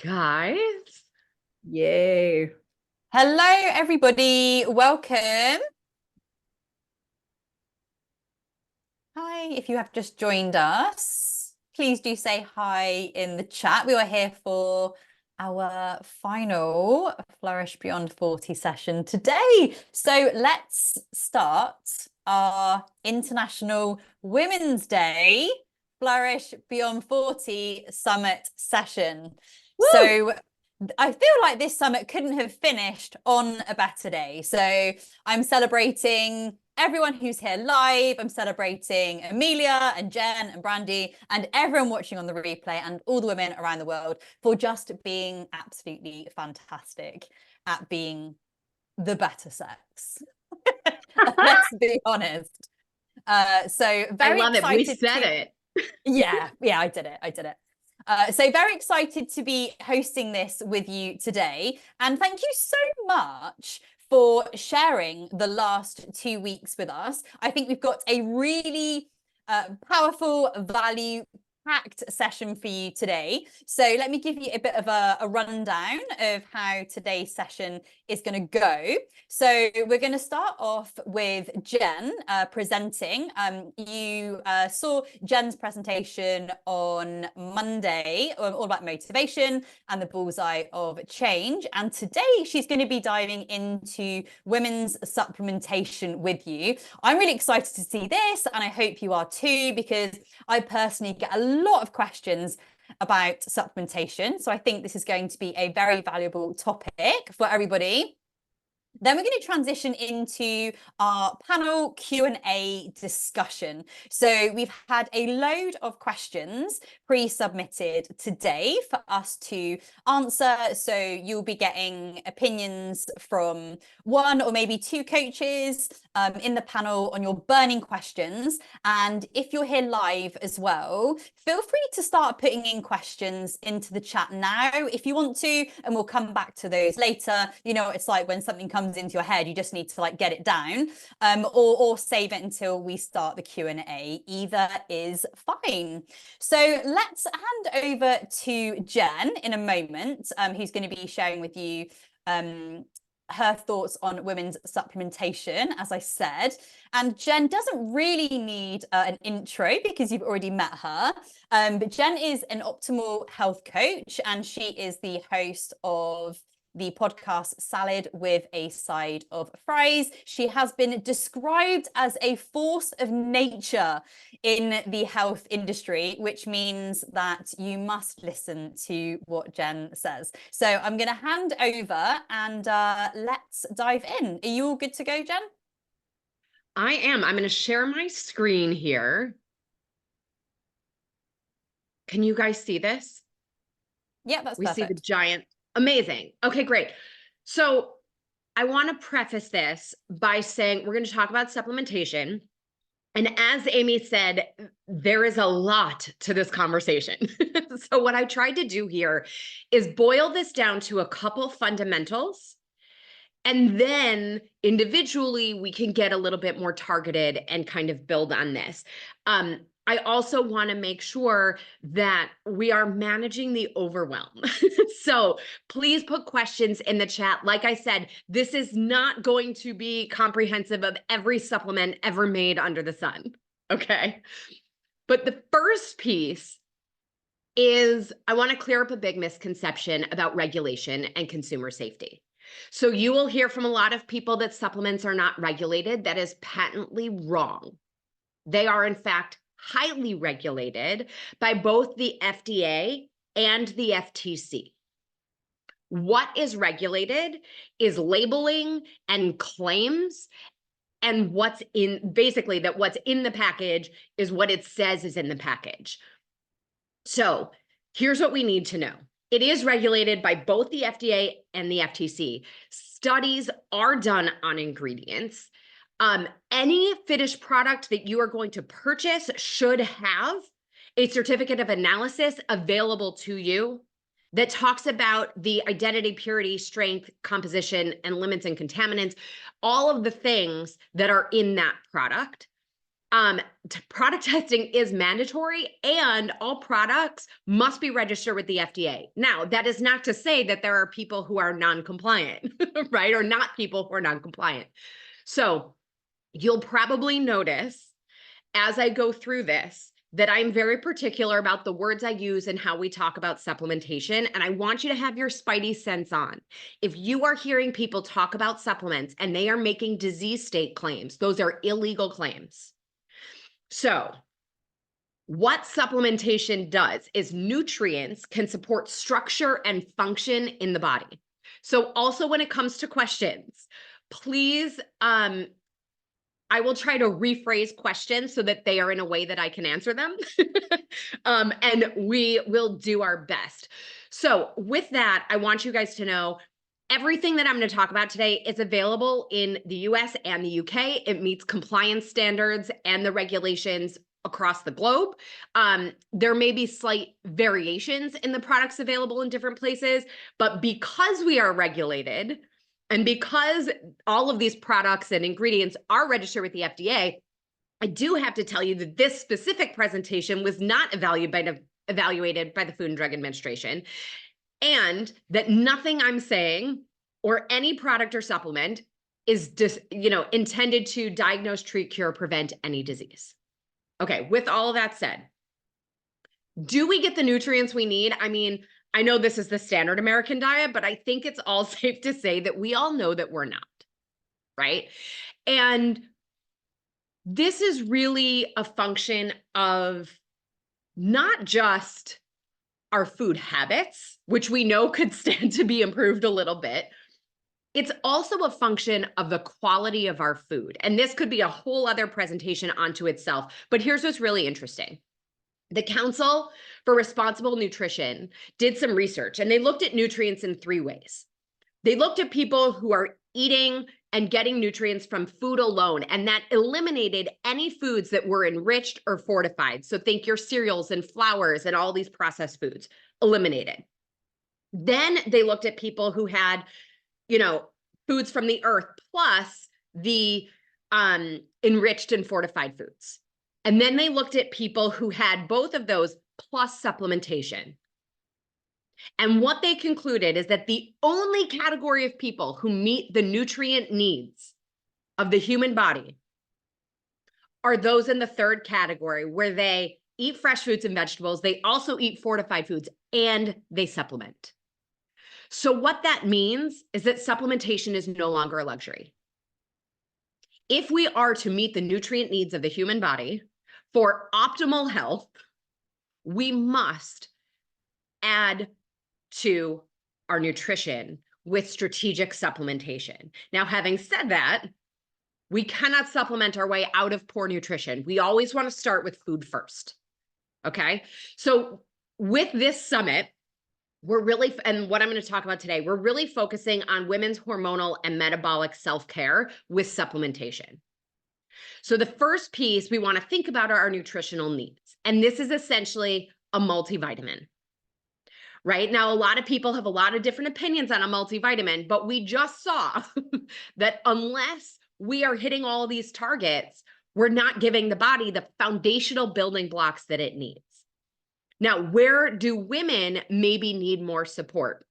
Guys, Yeah. Hello, everybody. Welcome. Hi, if you have just joined us, please do say hi in the chat. We are here for our final Flourish Beyond 40 session today. So let's start our International Women's Day Flourish Beyond 40 Summit session. woo! So I feel like this summit couldn't have finished on a better day. So I'm celebrating everyone who's here live. I'm celebrating Amelia and Jen and Brandy and everyone watching on the replay and all the women around the world for just being absolutely fantastic at being the better sex. Let's be honest. So I very love it. We excited said to it. yeah, I did it. So very excited to be hosting this with you today. And thank you so much for sharing the last 2 weeks with us. I think we've got a really powerful value packed session for you today. So let me give you a bit of a rundown of how today's session is going to go. So we're going to start off with Jen presenting. You saw Jen's presentation on Monday, all about motivation and the bullseye of change. And today she's going to be diving into women's supplementation with you. I'm really excited to see this, and I hope you are too, because I personally get a lot of questions about supplementation. So I think this is going to be a very valuable topic for everybody. Then we're going to transition into our panel Q&A discussion. So we've had a load of questions pre-submitted today for us to answer. So you'll be getting opinions from one or maybe two coaches in the panel on your burning questions. And if you're here live as well, feel free to start putting in questions into the chat now if you want to, and we'll come back to those later. You know, it's like when something comes into your head, you just need to like get it down, or save it until we start the Q&A. Either is fine. So let's hand over to Jen in a moment, who's going to be sharing with you her thoughts on women's supplementation, as I said. And Jen doesn't really need an intro because you've already met her. But Jen is an optimal health coach, and she is the host of the podcast Salad with a Side of Fries. She has been described as a force of nature in the health industry, which means that you must listen to what Jen says. So I'm going to hand over and let's dive in. Are you all good to go, Jen? I am. I'm going to share my screen here. Can you guys see this? Yeah, that's We perfect. see the giant. Amazing. Okay, great. So I want to preface this by saying we're going to talk about supplementation. And as Amy said, there is a lot to this conversation. So what I tried to do here is boil this down to a couple fundamentals. And then individually, we can get a little bit more targeted and kind of build on this. I also want to make sure that we are managing the overwhelm. So please put questions in the chat. Like I said, this is not going to be comprehensive of every supplement ever made under the sun. Okay. But the first piece is I want to clear up a big misconception about regulation and consumer safety. So you will hear from a lot of people that supplements are not regulated. That is patently wrong. They are, in fact, highly regulated by both the FDA and the FTC. What is regulated is labeling and claims, and what's in, basically, that what's in the package is what it says is in the package. So here's what we need to know. It is regulated by both the FDA and the FTC. Studies are done on ingredients. Any finished product that you are going to purchase should have a certificate of analysis available to you that talks about the identity, purity, strength, composition, and limits and contaminants, all of the things that are in that product. Product testing is mandatory, and all products must be registered with the FDA. Now, that is not to say that there are people who are non-compliant, right? Or not people who are non-compliant. So you'll probably notice as I go through this that I'm very particular about the words I use and how we talk about supplementation. And I want you to have your spidey sense on. If you are hearing people talk about supplements and they are making disease state claims, those are illegal claims. So what supplementation does is nutrients can support structure and function in the body. So also when it comes to questions, please, I will try to rephrase questions so that they are in a way that I can answer them. And we will do our best. So with that, I want you guys to know everything that I'm going to talk about today is available in the US and the UK. It meets compliance standards and the regulations across the globe. There may be slight variations in the products available in different places, but because we are regulated, and because all of these products and ingredients are registered with the FDA, I do have to tell you that this specific presentation was not evaluated by the Food and Drug Administration, and that nothing I'm saying or any product or supplement is intended to diagnose, treat, cure, prevent any disease. Okay, with all of that said, do we get the nutrients we need? I mean, I know this is the standard American diet, but I think it's all safe to say that we all know that we're not, right? And this is really a function of not just our food habits, which we know could stand to be improved a little bit. It's also a function of the quality of our food. And this could be a whole other presentation onto itself. But here's what's really interesting. The Council for Responsible Nutrition did some research, and they looked at nutrients in 3 ways. They looked at people who are eating and getting nutrients from food alone, and that eliminated any foods that were enriched or fortified. So think your cereals and flours and all these processed foods, eliminated. Then they looked at people who had, foods from the earth plus the enriched and fortified foods. And then they looked at people who had both of those plus supplementation. And what they concluded is that the only category of people who meet the nutrient needs of the human body are those in the 3rd category, where they eat fresh fruits and vegetables, they also eat fortified foods, and they supplement. So what that means is that supplementation is no longer a luxury. If we are to meet the nutrient needs of the human body for optimal health, we must add to our nutrition with strategic supplementation. Now, having said that, we cannot supplement our way out of poor nutrition. We always want to start with food first. Okay. So with this summit, and what I'm going to talk about today, we're really focusing on women's hormonal and metabolic self-care with supplementation. So the first piece we want to think about are our nutritional needs. And this is essentially a multivitamin. Right now, a lot of people have a lot of different opinions on a multivitamin, but we just saw that unless we are hitting all of these targets, we're not giving the body the foundational building blocks that it needs. Now, where do women maybe need more support?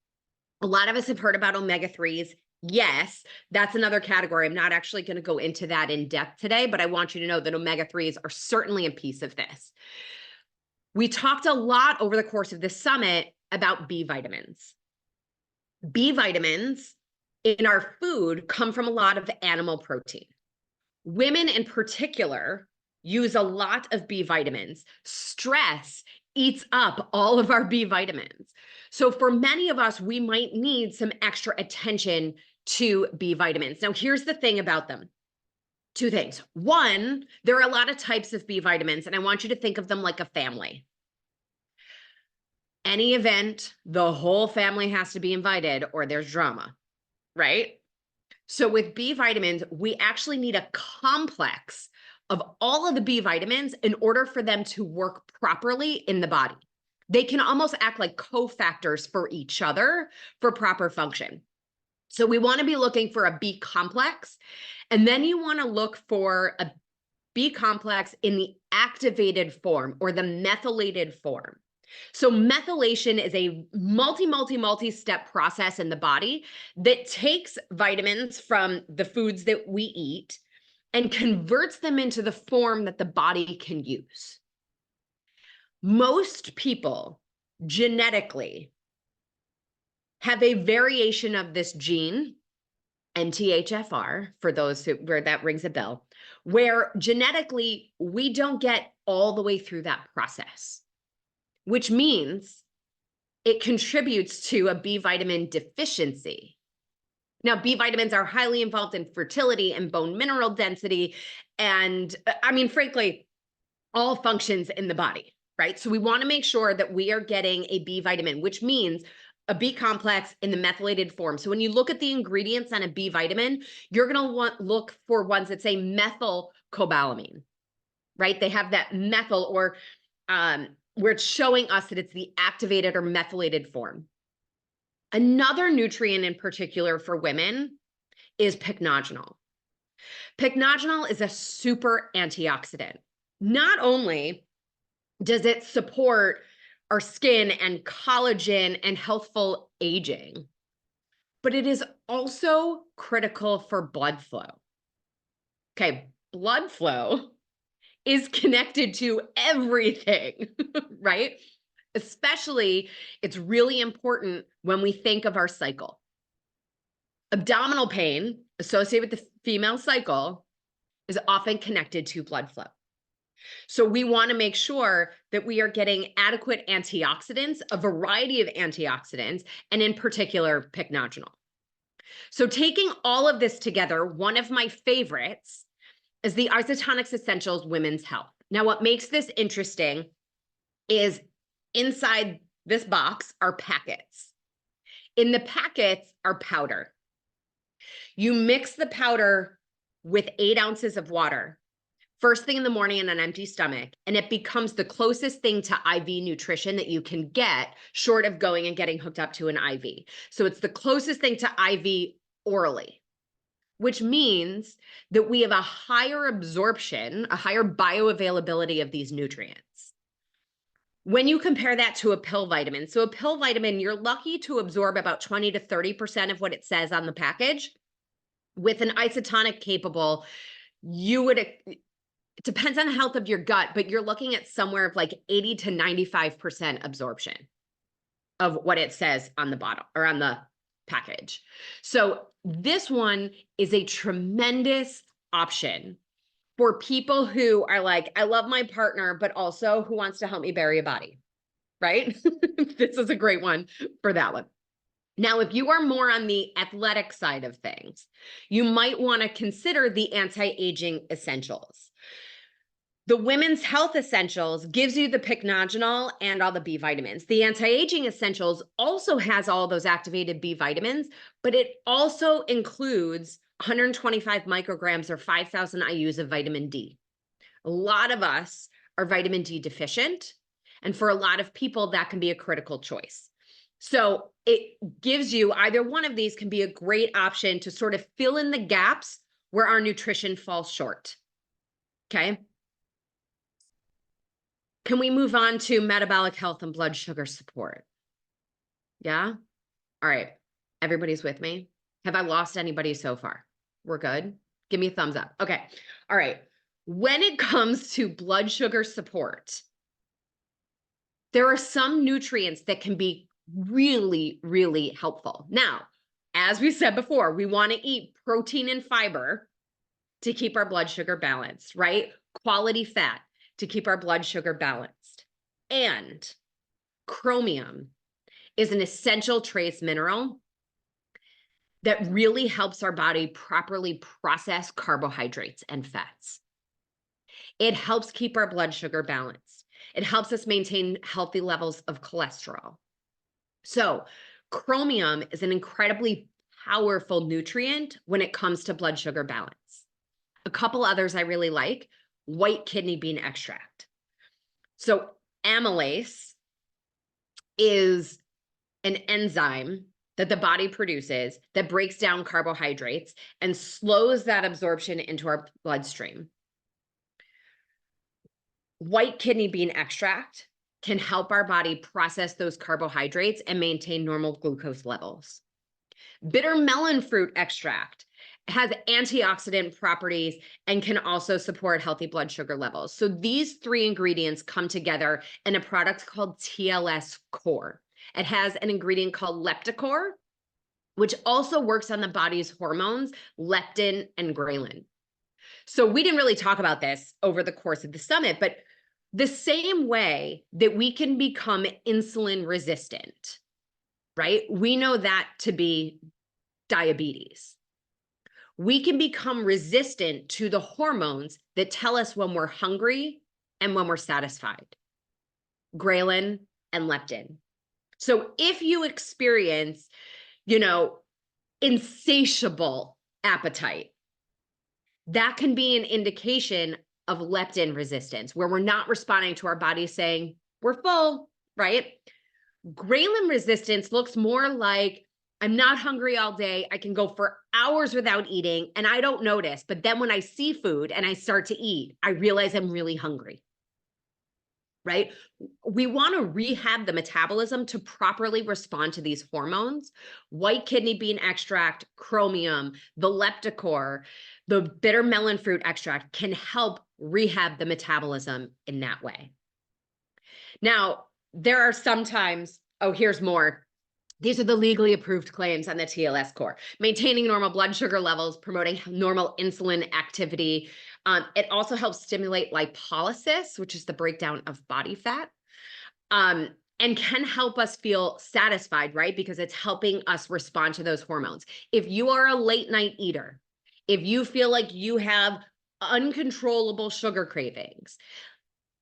A lot of us have heard about omega-3s. Yes, that's another category. I'm not actually going to go into that in depth today, but I want you to know that omega-3s are certainly a piece of this. We talked a lot over the course of this summit about B vitamins. B vitamins in our food come from a lot of animal protein. Women in particular use a lot of B vitamins. Stress eats up all of our B vitamins. So for many of us, we might need some extra attention to B vitamins. Now, here's the thing about them. 2 things. 1, there are a lot of types of B vitamins, and I want you to think of them like a family. Any event, the whole family has to be invited or there's drama, right? So with B vitamins, we actually need a complex of all of the B vitamins in order for them to work properly in the body. They can almost act like cofactors for each other for proper function. So we want to be looking for a B complex, and then you want to look for a B complex in the activated form or the methylated form. So methylation is a multi-step process in the body that takes vitamins from the foods that we eat and converts them into the form that the body can use. Most people genetically have a variation of this gene, NTHFR, for those where that rings a bell, where genetically we don't get all the way through that process, which means it contributes to a B vitamin deficiency. Now, B vitamins are highly involved in fertility and bone mineral density, and I mean, frankly, all functions in the body, right? So we want to make sure that we are getting a B vitamin, which means a B complex in the methylated form. So when you look at the ingredients on a B vitamin, you're going to look for ones that say methylcobalamin, right? They have that methyl or where it's showing us that it's the activated or methylated form. Another nutrient in particular for women is pycnogenol. Pycnogenol is a super antioxidant. Not only does it support our skin and collagen and healthful aging, but it is also critical for blood flow. Okay, blood flow is connected to everything, right? Especially, it's really important when we think of our cycle. Abdominal pain associated with the female cycle is often connected to blood flow. So we want to make sure that we are getting adequate antioxidants, a variety of antioxidants, and in particular, pycnogenol. So taking all of this together, one of my favorites is the Isotonics Essentials Women's Health. Now, what makes this interesting is inside this box are packets. In the packets are powder. You mix the powder with 8 ounces of water first thing in the morning on an empty stomach, and it becomes the closest thing to IV nutrition that you can get, short of going and getting hooked up to an IV. So it's the closest thing to IV orally, which means that we have a higher absorption, a higher bioavailability of these nutrients. When you compare that to a pill vitamin, so a pill vitamin, you're lucky to absorb about 20 to 30% of what it says on the package. With an isotonic capable, it depends on the health of your gut, but you're looking at somewhere of like 80 to 95% absorption of what it says on the bottle or on the package. So this one is a tremendous option for people who are like, I love my partner, but also who wants to help me bury a body, right? This is a great one for that one. Now, if you are more on the athletic side of things, you might want to consider the anti-aging essentials. The Women's Health Essentials gives you the pycnogenol and all the B vitamins. The Anti-Aging Essentials also has all those activated B vitamins, but it also includes 125 micrograms or 5,000 IUs of vitamin D. A lot of us are vitamin D deficient, and for a lot of people, that can be a critical choice. So it gives you either one of these can be a great option to sort of fill in the gaps where our nutrition falls short. Okay. Can we move on to metabolic health and blood sugar support? Yeah? All right. Everybody's with me? Have I lost anybody so far? We're good? Give me a thumbs up. Okay. All right. When it comes to blood sugar support, there are some nutrients that can be really, really helpful. Now, as we said before, we want to eat protein and fiber to keep our blood sugar balanced, right? Quality fat to keep our blood sugar balanced. And chromium is an essential trace mineral that really helps our body properly process carbohydrates and fats. It helps keep our blood sugar balanced. It helps us maintain healthy levels of cholesterol. So chromium is an incredibly powerful nutrient when it comes to blood sugar balance. A couple others I really like: white kidney bean extract. So amylase is an enzyme that the body produces that breaks down carbohydrates and slows that absorption into our bloodstream. White kidney bean extract can help our body process those carbohydrates and maintain normal glucose levels. Bitter melon fruit extract has antioxidant properties and can also support healthy blood sugar levels. So these three ingredients come together in a product called TLS Core. It has an ingredient called leptocore, which also works on the body's hormones, leptin and ghrelin. So we didn't really talk about this over the course of the summit, but the same way that we can become insulin resistant, right? We know that to be diabetes. We can become resistant to the hormones that tell us when we're hungry and when we're satisfied, ghrelin and leptin. So if you experience, insatiable appetite, that can be an indication of leptin resistance, where we're not responding to our body saying, we're full, right? Ghrelin resistance looks more like, I'm not hungry all day. I can go for hours without eating and I don't notice. But then when I see food and I start to eat, I realize I'm really hungry, right? We want to rehab the metabolism to properly respond to these hormones. White kidney bean extract, chromium, the leptocore, the bitter melon fruit extract can help rehab the metabolism in that way. Now, there are sometimes, here's more. These are the legally approved claims on the TLS Core: maintaining normal blood sugar levels, promoting normal insulin activity. It also helps stimulate lipolysis, which is the breakdown of body fat, and can help us feel satisfied, right? Because it's helping us respond to those hormones. If you are a late night eater, if you feel like you have uncontrollable sugar cravings,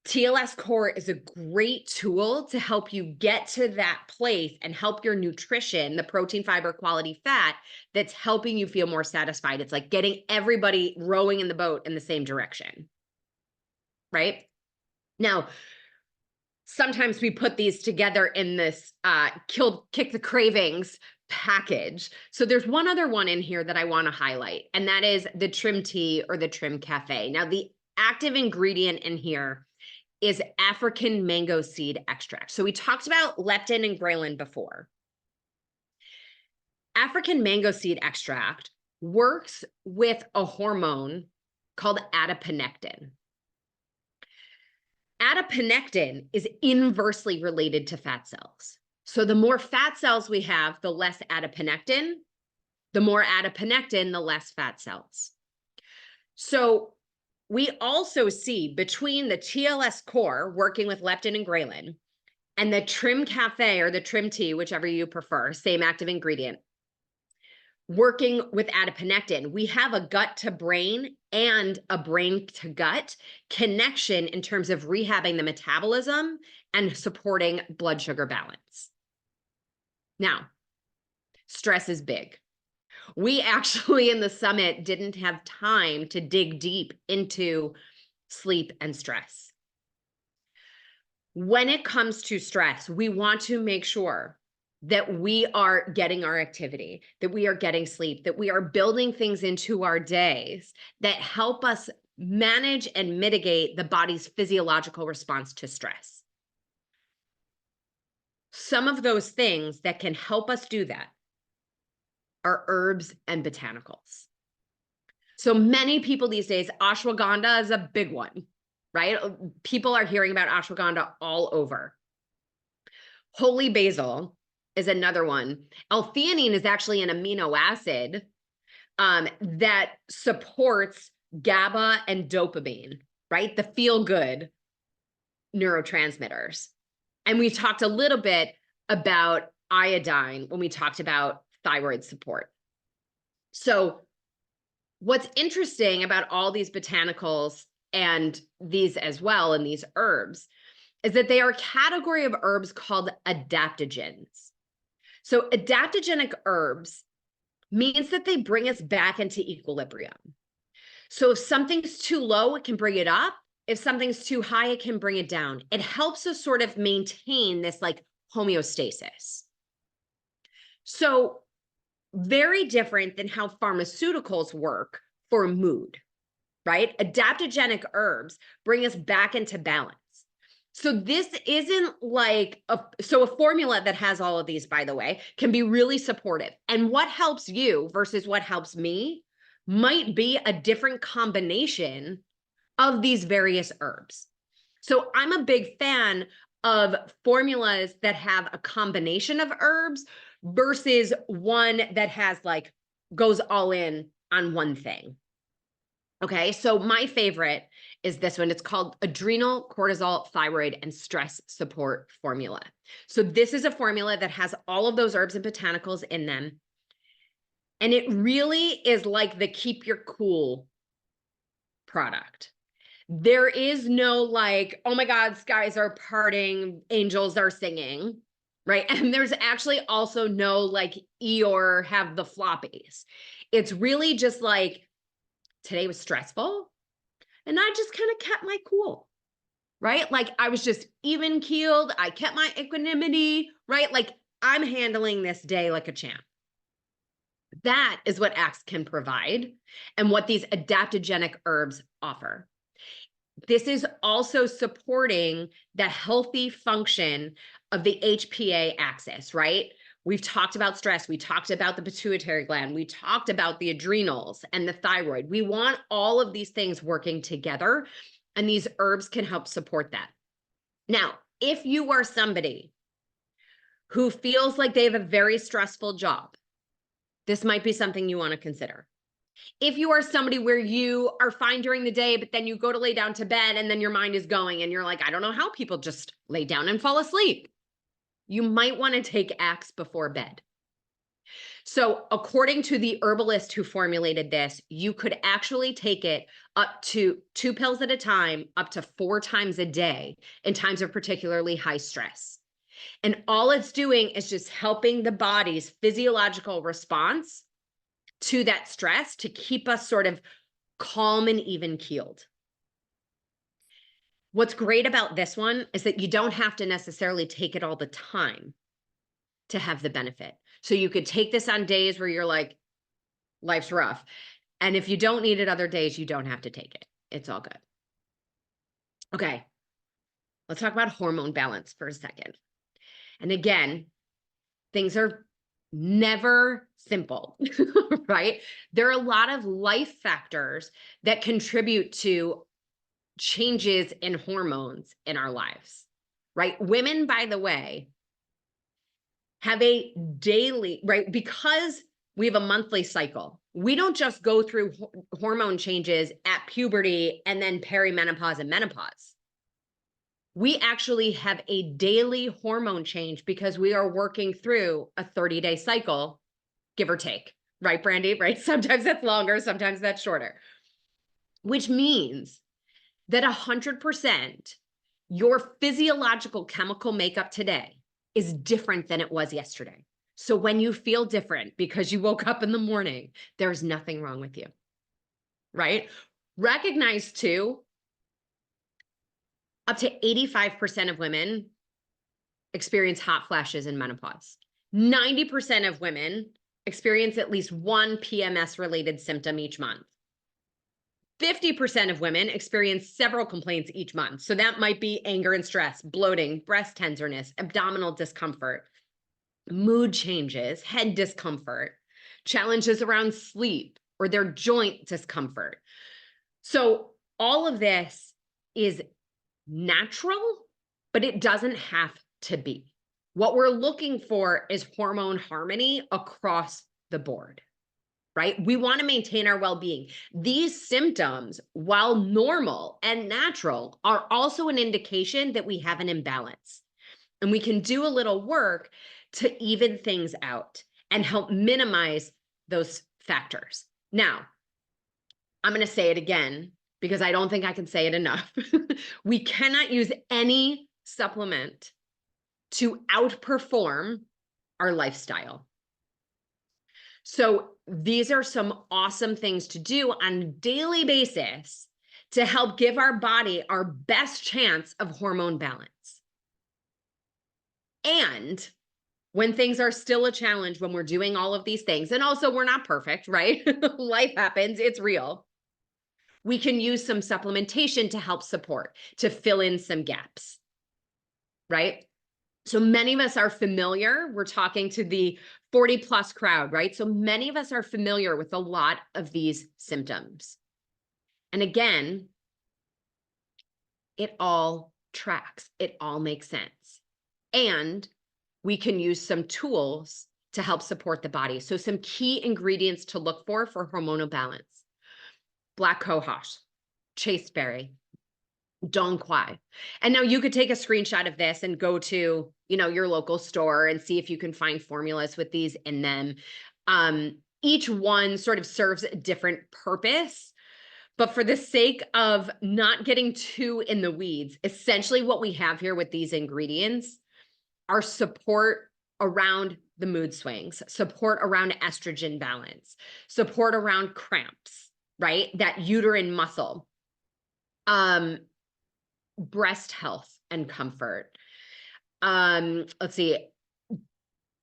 TLS Core is a great tool to help you get to that place and help your nutrition, the protein, fiber, quality fat, that's helping you feel more satisfied. It's like getting everybody rowing in the boat in the same direction, right? Now, sometimes we put these together in this kick the cravings package. So there's one other one in here that I want to highlight, and that is the Trim Tea or the Trim Cafe. Now, the active ingredient in here is African mango seed extract. So we talked about leptin and ghrelin before. African mango seed extract works with a hormone called adiponectin. Adiponectin is inversely related to fat cells. So the more fat cells we have, the less adiponectin. The more adiponectin, the less fat cells. So we also see between the TLS Core working with leptin and ghrelin and the Trim Cafe or the Trim Tea, whichever you prefer, same active ingredient, working with adiponectin, we have a gut to brain and a brain to gut connection in terms of rehabbing the metabolism and supporting blood sugar balance. Now, stress is big. We actually in the summit didn't have time to dig deep into sleep and stress. When it comes to stress, we want to make sure that we are getting our activity, that we are getting sleep, that we are building things into our days that help us manage and mitigate the body's physiological response to stress. Some of those things that can help us do that are herbs and botanicals. So many people these days, ashwagandha is a big one, right? People are hearing about ashwagandha all over. Holy basil is another one. L-theanine is actually an amino acid that supports GABA and dopamine, right? The feel-good neurotransmitters. And we talked a little bit about iodine when we talked about thyroid support. So what's interesting about all these botanicals and these as well, and these herbs, is that they are a category of herbs called adaptogens. So adaptogenic herbs means that they bring us back into equilibrium. So if something's too low, it can bring it up. If something's too high, it can bring it down. It helps us sort of maintain this like homeostasis. So very different than how pharmaceuticals work for mood, right? Adaptogenic herbs bring us back into balance. So this isn't like a formula that has all of these, by the way, can be really supportive. And what helps you versus what helps me might be a different combination of these various herbs. So I'm a big fan of formulas that have a combination of herbs versus one that has like goes all in on one thing. Okay, so my favorite is this one. It's called Adrenal, Cortisol, Thyroid, and Stress Support Formula. So this is a formula that has all of those herbs and botanicals in them. And it really is like the keep your cool product. There is no like, oh my God, skies are parting, angels are singing, right? And there's actually also no like Eeyore have the floppies. It's really just like, today was stressful and I just kind of kept my cool, right? Like I was just even keeled. I kept my equanimity, right? Like I'm handling this day like a champ. That is what Axe can provide and what these adaptogenic herbs offer. This is also supporting the healthy function of the HPA axis, right? We've talked about stress. We talked about the pituitary gland. We talked about the adrenals and the thyroid. We want all of these things working together, and these herbs can help support that. Now, if you are somebody who feels like they have a very stressful job, this might be something you want to consider. If you are somebody where you are fine during the day, but then you go to lay down to bed and then your mind is going and you're like, I don't know how people just lay down and fall asleep. You might want to take Axe before bed. So according to the herbalist who formulated this, you could actually take it up to 2 pills at a time, up to 4 times a day in times of particularly high stress. And all it's doing is just helping the body's physiological response to that stress to keep us sort of calm and even keeled. What's great about this one is that you don't have to necessarily take it all the time to have the benefit. So you could take this on days where you're like, life's rough. And if you don't need it other days, you don't have to take it. It's all good. Okay, let's talk about hormone balance for a second. And again, things are never simple, right? There are a lot of life factors that contribute to changes in hormones in our lives, right? Women, by the way, have a daily, right? Because we have a monthly cycle. We don't just go through hormone changes at puberty and then perimenopause and menopause. We actually have a daily hormone change because we are working through a 30-day cycle, give or take, right, Brandy? Right? Sometimes that's longer, sometimes that's shorter, which means that 100% your physiological chemical makeup today is different than it was yesterday. So when you feel different because you woke up in the morning, there's nothing wrong with you, right? Recognize too, up to 85% of women experience hot flashes in menopause. 90% of women experience at least one PMS-related symptom each month. 50% of women experience several complaints each month. So that might be anger and stress, bloating, breast tenderness, abdominal discomfort, mood changes, head discomfort, challenges around sleep, or their joint discomfort. So all of this is natural, but it doesn't have to be. What we're looking for is hormone harmony across the board, right? We want to maintain our well-being. These symptoms, while normal and natural, are also an indication that we have an imbalance. And we can do a little work to even things out and help minimize those factors. Now, I'm going to say it again because I don't think I can say it enough. We cannot use any supplement to outperform our lifestyle. So these are some awesome things to do on a daily basis to help give our body our best chance of hormone balance. And when things are still a challenge, when we're doing all of these things, and also we're not perfect, right? Life happens, it's real. We can use some supplementation to help support, to fill in some gaps. right? So many of us are familiar. We're talking to the 40 plus crowd, right? So many of us are familiar with a lot of these symptoms. And again, it all tracks, it all makes sense. And we can use some tools to help support the body. So some key ingredients to look for hormonal balance: black cohosh, chasteberry, dong quai. And now you could take a screenshot of this and go to, your local store and see if you can find formulas with these in them. Each one sort of serves a different purpose. But for the sake of not getting too in the weeds, essentially what we have here with these ingredients are support around the mood swings, support around estrogen balance, support around cramps, right? That uterine muscle, breast health and comfort. Let's see.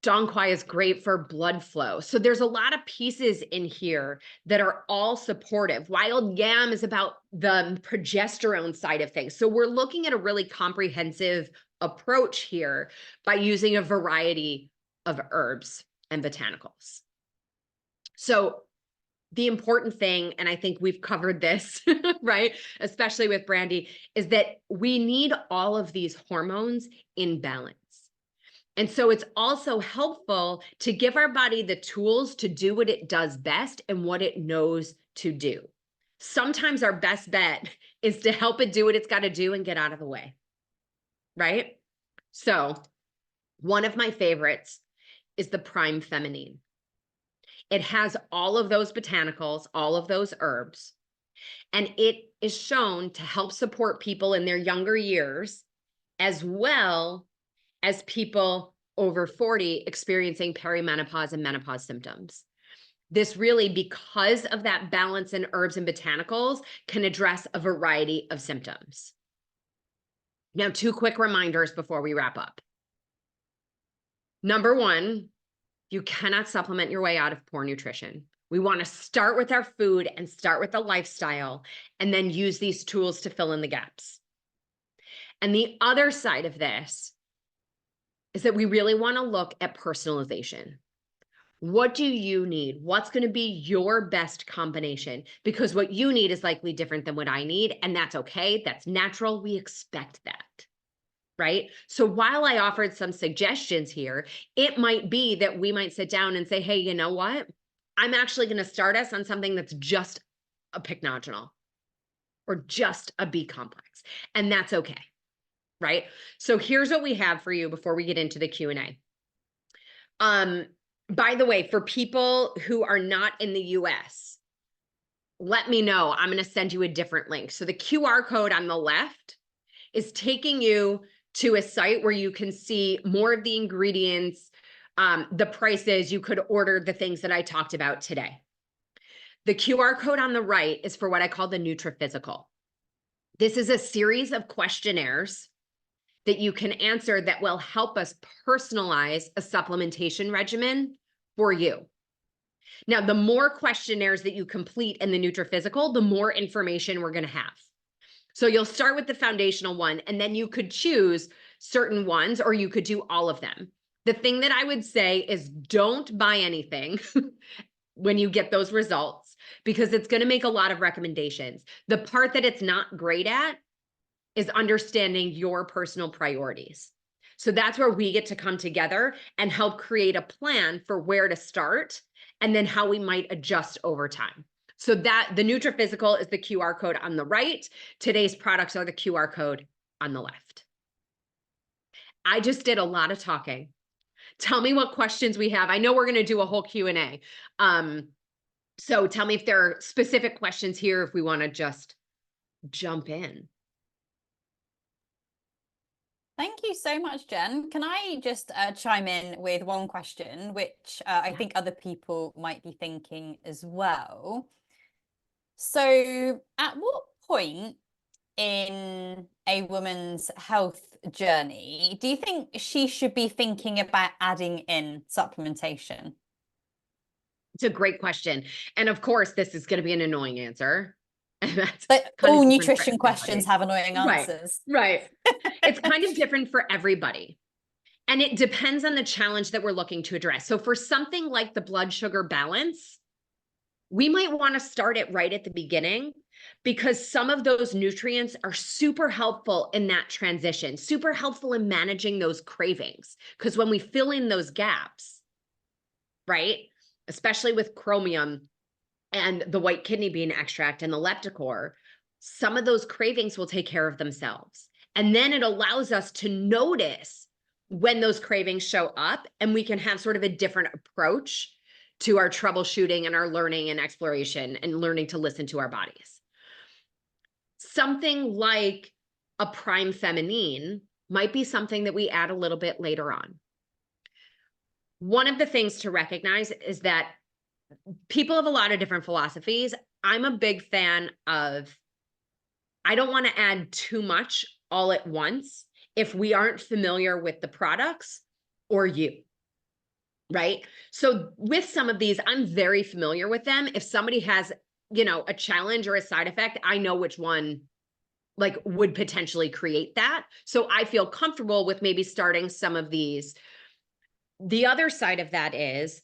Dong quai is great for blood flow. So there's a lot of pieces in here that are all supportive. Wild yam is about the progesterone side of things. So we're looking at a really comprehensive approach here by using a variety of herbs and botanicals. So the important thing, and I think we've covered this, right, especially with Brandy, is that we need all of these hormones in balance. And so it's also helpful to give our body the tools to do what it does best and what it knows to do. Sometimes our best bet is to help it do what it's got to do and get out of the way, right? So one of my favorites is the Prime Feminine. It has all of those botanicals, all of those herbs, and it is shown to help support people in their younger years, as well as people over 40 experiencing perimenopause and menopause symptoms. This really, because of that balance in herbs and botanicals, can address a variety of symptoms. Now, 2 quick reminders before we wrap up. Number 1, you cannot supplement your way out of poor nutrition. We want to start with our food and start with the lifestyle, and then use these tools to fill in the gaps. And the other side of this is that we really want to look at personalization. What do you need? What's going to be your best combination? Because what you need is likely different than what I need, and that's okay. That's natural. We expect that, right? So while I offered some suggestions here, it might be that we might sit down and say, hey, you know what? I'm actually going to start us on something that's just a pycnogenol or just a B complex, and that's okay. Right? So here's what we have for you before we get into the Q&A. By the way, for people who are not in the US, let me know. I'm going to send you a different link. So the QR code on the left is taking you to a site where you can see more of the ingredients, the prices. You could order the things that I talked about today. The QR code on the right is for what I call the Nutri-Physical. This is a series of questionnaires that you can answer that will help us personalize a supplementation regimen for you. Now, the more questionnaires that you complete in the Nutri-Physical, the more information we're going to have. So you'll start with the foundational one, and then you could choose certain ones, or you could do all of them. The thing that I would say is don't buy anything when you get those results, because it's going to make a lot of recommendations. The part that it's not great at is understanding your personal priorities. So that's where we get to come together and help create a plan for where to start and then how we might adjust over time. So that the Nutri-Physical is the QR code on the right. Today's products are the QR code on the left. I just did a lot of talking. Tell me what questions we have. I know we're going to do a whole Q&A. So tell me if there are specific questions here, if we want to just jump in. Thank you so much, Jen. Can I just chime in with one question, which I think other people might be thinking as well? So at what point in a woman's health journey do you think she should be thinking about adding in supplementation? It's a great question. And of course, this is going to be an annoying answer. That's But kind of all different for nutrition questions everybody. have annoying Right, answers. right. It's kind of different for everybody. And it depends on the challenge that we're looking to address. So for something like the blood sugar balance, we might want to start it right at the beginning because some of those nutrients are super helpful in that transition, super helpful in managing those cravings. Because when we fill in those gaps, right, especially with chromium and the white kidney bean extract and the leptocore, some of those cravings will take care of themselves. And then it allows us to notice when those cravings show up, and we can have sort of a different approach to our troubleshooting and our learning and exploration and learning to listen to our bodies. Something like a prime feminine might be something that we add a little bit later on. One of the things to recognize is that people have a lot of different philosophies. I'm a big fan of, I don't want to add too much all at once if we aren't familiar with the products or you, right? So with some of these, I'm very familiar with them. If somebody has, a challenge or a side effect, I know which one like would potentially create that. So I feel comfortable with maybe starting some of these. The other side of that is,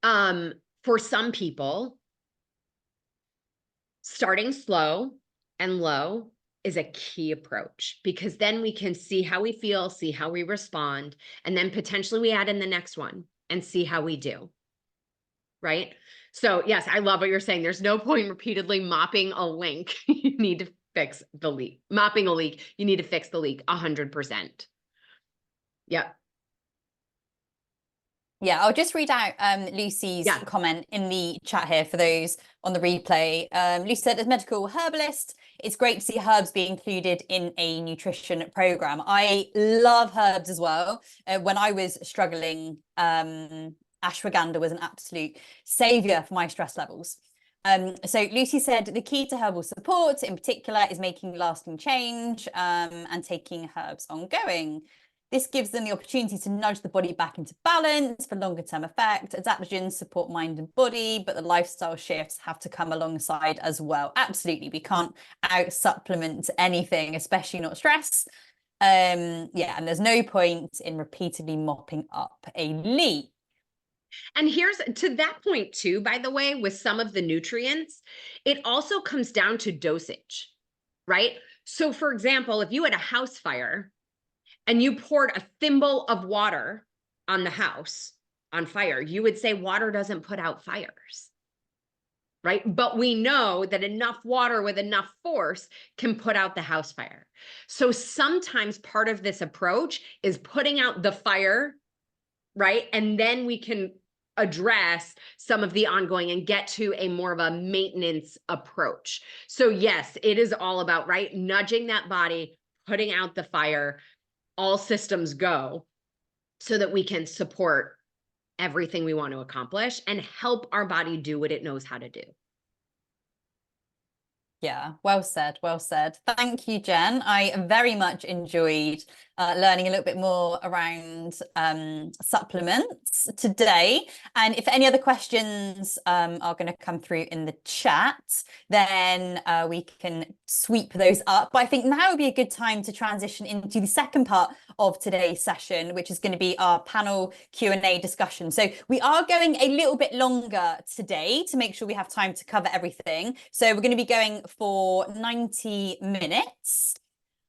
for some people, starting slow and low is a key approach because then we can see how we feel, see how we respond, and then potentially we add in the next one and see how we do. Right? So yes, I love what you're saying. There's no point repeatedly mopping a leak. You need to fix the leak. Mopping a leak, you need to fix the leak 100%. Yep. Yeah, I'll just read out Lucy's Yeah. comment in the chat here for those on the replay. Lucy said, as medical herbalist, it's great to see herbs be included in a nutrition program. I love herbs as well. When I was struggling, ashwagandha was an absolute savior for my stress levels. So Lucy said, the key to herbal support in particular is making lasting change and taking herbs ongoing. This gives them the opportunity to nudge the body back into balance for longer term effect. Adaptogens support mind and body, but the lifestyle shifts have to come alongside as well. Absolutely. We can't out supplement anything, especially not stress. Yeah, and there's no point in repeatedly mopping up a leak. And here's to that point too, by the way, with some of the nutrients, it also comes down to dosage, right? So for example, if you had a house fire and you poured a thimble of water on the house on fire, you would say water doesn't put out fires, right? But we know that enough water with enough force can put out the house fire. So sometimes part of this approach is putting out the fire, right? And then we can address some of the ongoing and get to a more of a maintenance approach. So yes, it is all about, right, nudging that body, putting out the fire, all systems go, so that we can support everything we want to accomplish and help our body do what it knows how to do. Yeah, well said, well said. Thank you, Jen. I very much enjoyed learning a little bit more around supplements today. And if any other questions are going to come through in the chat, then we can sweep those up. But I think now would be a good time to transition into the second part of today's session, which is going to be our panel Q&A discussion. So we are going a little bit longer today to make sure we have time to cover everything. So we're going to be going for 90 minutes.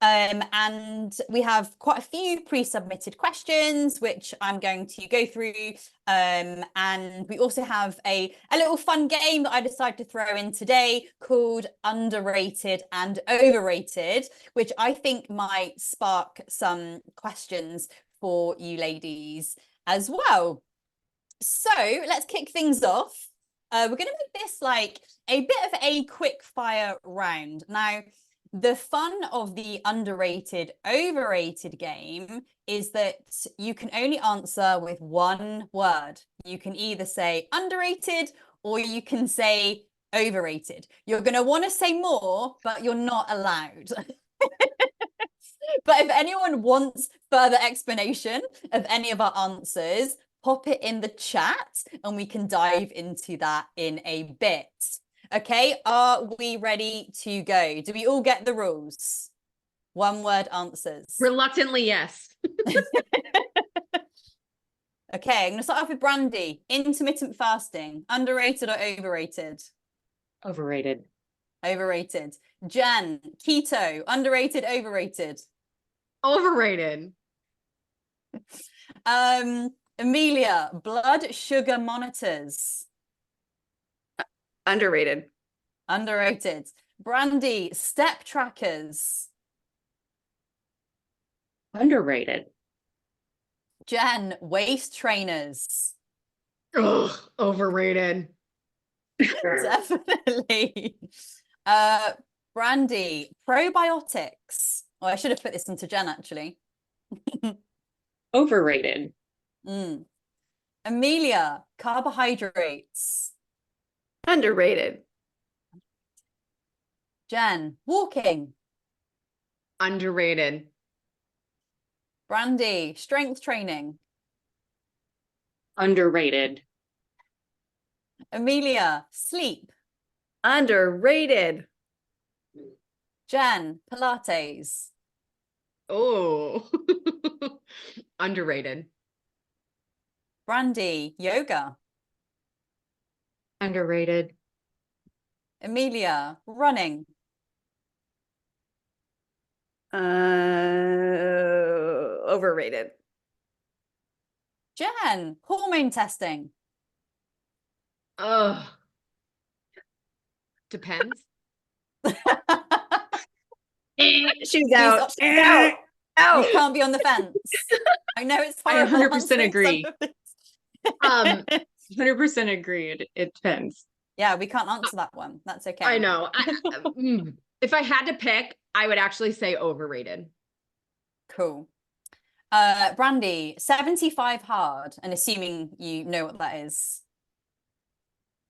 And we have quite a few pre-submitted questions, which I'm going to go through. And we also have a little fun game that I decided to throw in today called Underrated and Overrated, which I think might spark some questions for you ladies as well. So let's kick things off. We're going to make this like a bit of a quick fire round. Now, the fun of the underrated, overrated game is that you can only answer with one word. You can either say underrated or you can say overrated. You're going to want to say more, but you're not allowed. But if anyone wants further explanation of any of our answers, pop it in the chat and we can dive into that in a bit. Okay, are we ready to go? Do we all get the rules? One word answers. Reluctantly, yes. Okay, I'm going to start off with Brandy. Intermittent fasting, underrated or overrated? Overrated. Overrated. Jen, keto, underrated, overrated? Overrated. Amelia, blood sugar monitors. Underrated. Underrated. Brandy, step trackers. Underrated. Jen, waist trainers. Ugh, overrated. Definitely. Brandy, probiotics. Oh, I should have put this into Jen actually. Overrated. Mm. Amelia, carbohydrates. Underrated. Jen, walking. Underrated. Brandy, strength training. Underrated. Amelia, sleep. Underrated. Jen, Pilates. Oh, underrated. Brandy, yoga. Underrated. Amelia, running. Overrated. Jen, hormone testing. Ugh. Depends. She's out. She's out. You can't be on the fence. I know it's I horrible. 100% answering agree. some of this. 100% agreed. It depends. Yeah, we can't answer that one. That's okay. I know. If I had to pick, I would actually say overrated. Cool. Brandy, 75 hard, and assuming you know what that is.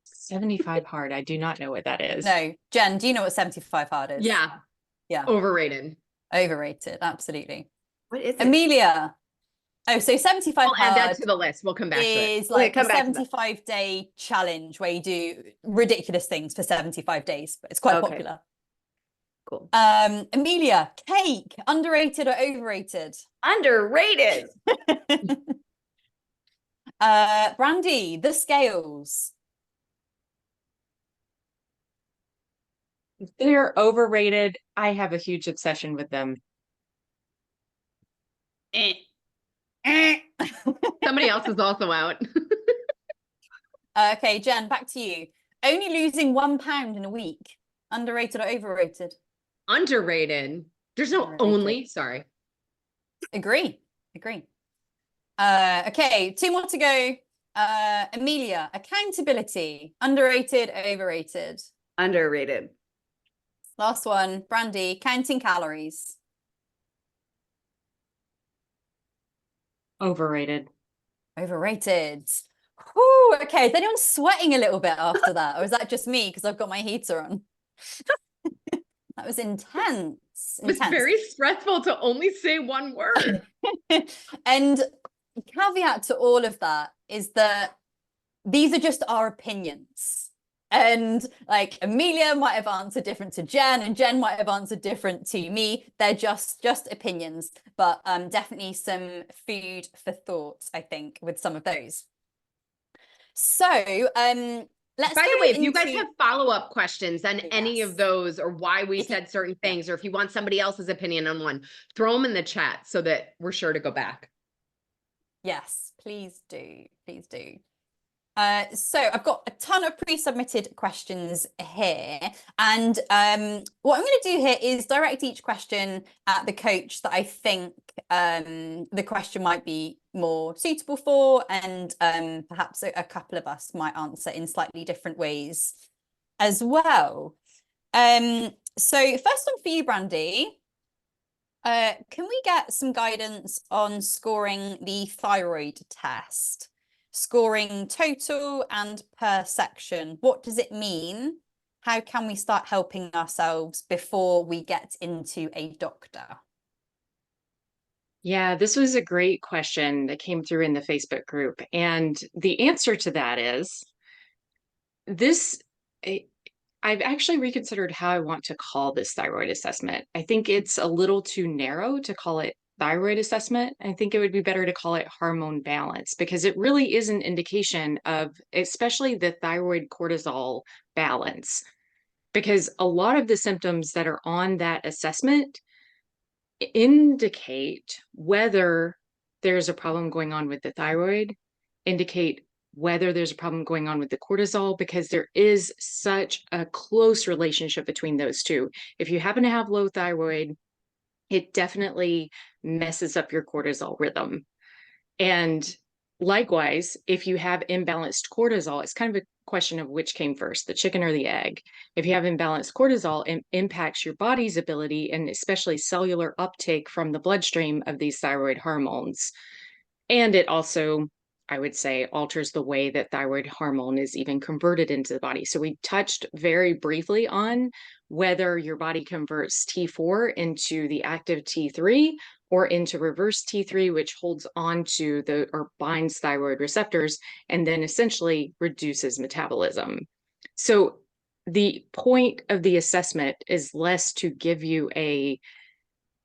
75 hard. I do not know what that is. No, Jen, do you know what 75 hard is? Yeah. Yeah. Overrated. Overrated, absolutely. What is it? Amelia. Oh, so 75 We'll add that hard to the list. We'll come back to it. is like a come back to that. 75-day challenge where you do ridiculous things for 75 days, but it's quite Okay. popular. Cool. Amelia, cake, underrated or overrated? Underrated. Brandy, the scales. They're overrated. I have a huge obsession with them. Somebody else is also out. Okay, Jen, back to you. Only losing 1 pound in a week. Underrated or overrated? Underrated. There's no Underrated. only. Sorry. Agree. Okay, 2 more to go. Amelia, accountability. Underrated, overrated? Underrated. Last one, Brandy, counting calories. Overrated. Overrated. Whew, okay, is anyone sweating a little bit after that? Or is that just me because I've got my heater on? That was intense. It was very stressful to only say one word. And caveat to all of that is that these are just our opinions. And like Amelia might have answered different to Jen, and Jen might have answered different to me. They're just opinions, but definitely some food for thought, I think, with some of those. So let's By the go way, if you guys into- have follow-up questions on any Yes. of those or why we If you- said certain things, or if you want somebody else's opinion on one, throw them in the chat so that we're sure to go back. Yes, please do. Please do. So I've got a ton of pre-submitted questions here. And what I'm going to do here is direct each question at the coach that I think the question might be more suitable for. And perhaps a couple of us might answer in slightly different ways as well. So first one for you, Brandy. Can we get some guidance on scoring the thyroid test? Scoring total and per section. What does it mean? How can we start helping ourselves before we get into a doctor? Yeah, this was a great question that came through in the Facebook group. And the answer to that is this, I've actually reconsidered how I want to call this thyroid assessment. I think it's a little too narrow to call it thyroid assessment. I think it would be better to call it hormone balance, because it really is an indication of especially the thyroid cortisol balance. Because a lot of the symptoms that are on that assessment indicate whether there's a problem going on with the thyroid, indicate whether there's a problem going on with the cortisol, because there is such a close relationship between those two. If you happen to have low thyroid, it definitely messes up your cortisol rhythm. And likewise, if you have imbalanced cortisol, it's kind of a question of which came first, the chicken or the egg. If you have imbalanced cortisol, it impacts your body's ability and especially cellular uptake from the bloodstream of these thyroid hormones. And it also, I would say, alters the way that thyroid hormone is even converted into the body. So we touched very briefly on whether your body converts T4 into the active T3 or into reverse T3, which holds on to the or binds thyroid receptors and then essentially reduces metabolism. So the point of the assessment is less to give you a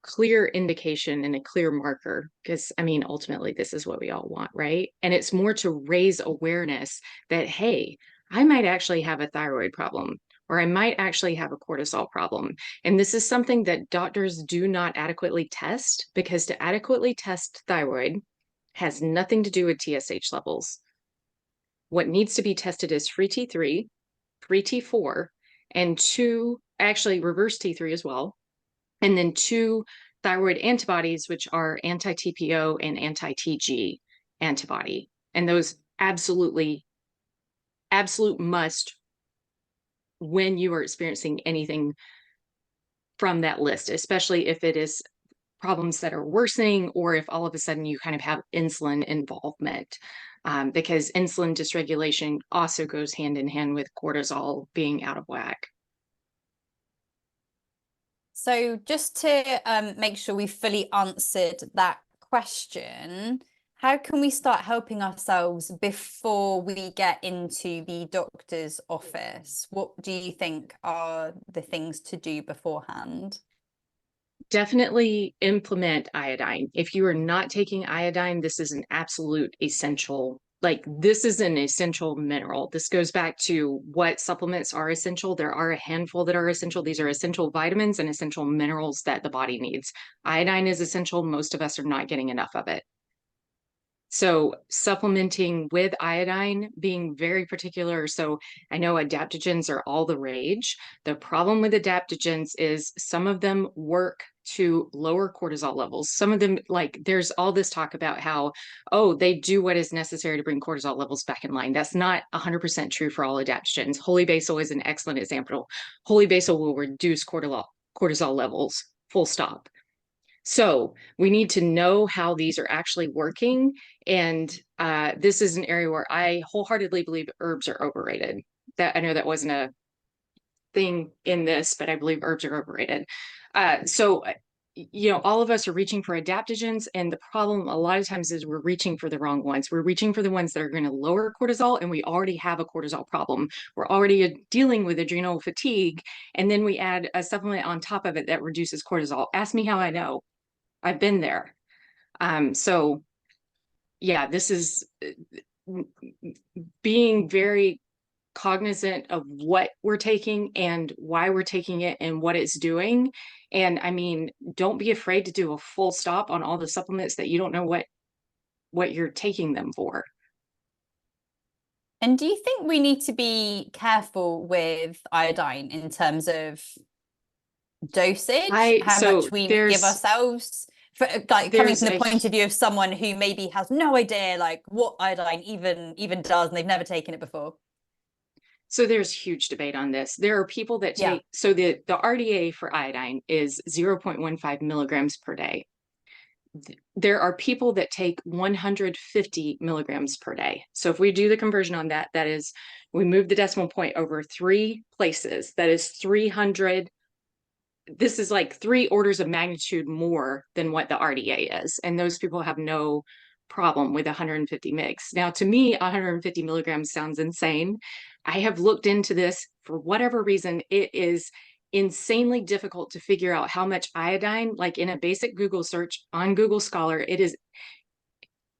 clear indication and a clear marker, because I mean, ultimately, this is what we all want, right? And it's more to raise awareness that, hey, I might actually have a thyroid problem, or I might actually have a cortisol problem. And this is something that doctors do not adequately test, because to adequately test thyroid has nothing to do with TSH levels. What needs to be tested is free T3, free T4, and two, actually reverse T3 as well, and then two thyroid antibodies, which are anti-TPO and anti-TG antibody. And those absolute must when you are experiencing anything from that list, especially if it is problems that are worsening or if all of a sudden you kind of have insulin involvement. Because insulin dysregulation also goes hand in hand with cortisol being out of whack. So just to make sure we fully answered that question, how can we start helping ourselves before we get into the doctor's office? What do you think are the things to do beforehand? Definitely implement iodine. If you are not taking iodine, this is an absolute essential. Like, this is an essential mineral. This goes back to what supplements are essential. There are a handful that are essential. These are essential vitamins and essential minerals that the body needs. Iodine is essential. Most of us are not getting enough of it. So supplementing with iodine, being very particular. So I know adaptogens are all the rage. The problem with adaptogens is some of them work to lower cortisol levels. Some of them, like, there's all this talk about how, oh, they do what is necessary to bring cortisol levels back in line. That's not 100% true for all adaptogens. Holy basil is an excellent example. Holy basil will reduce cortisol levels, full stop. So we need to know how these are actually working. And this is an area where I wholeheartedly believe herbs are overrated. That I know that wasn't a thing in this, but I believe herbs are overrated. So, you know, all of us are reaching for adaptogens. And the problem a lot of times is we're reaching for the wrong ones. We're reaching for the ones that are going to lower cortisol. And we already have a cortisol problem. We're already dealing with adrenal fatigue. And then we add a supplement on top of it that reduces cortisol. Ask me how I know. I've been there. So yeah, this is being very cognizant of what we're taking and why we're taking it and what it's doing. And I mean, don't be afraid to do a full stop on all the supplements that you don't know what you're taking them for. And do you think we need to be careful with iodine in terms of dosage, how much we give ourselves? For, like, coming from the point of view of someone who maybe has no idea like what iodine even does, and they've never taken it before. So there's huge debate on this. There are people that take, so the RDA for iodine is 0.15 milligrams per day. There are people that take 150 milligrams per day. So if we do the conversion on that, that is, we move the decimal point over 3 places. That is 300. This is like 3 orders of magnitude more than what the RDA is. And those people have no problem with 150 mgs. Now, to me, 150 milligrams sounds insane. I have looked into this for whatever reason. It is insanely difficult to figure out how much iodine, like in a basic Google search on Google Scholar, it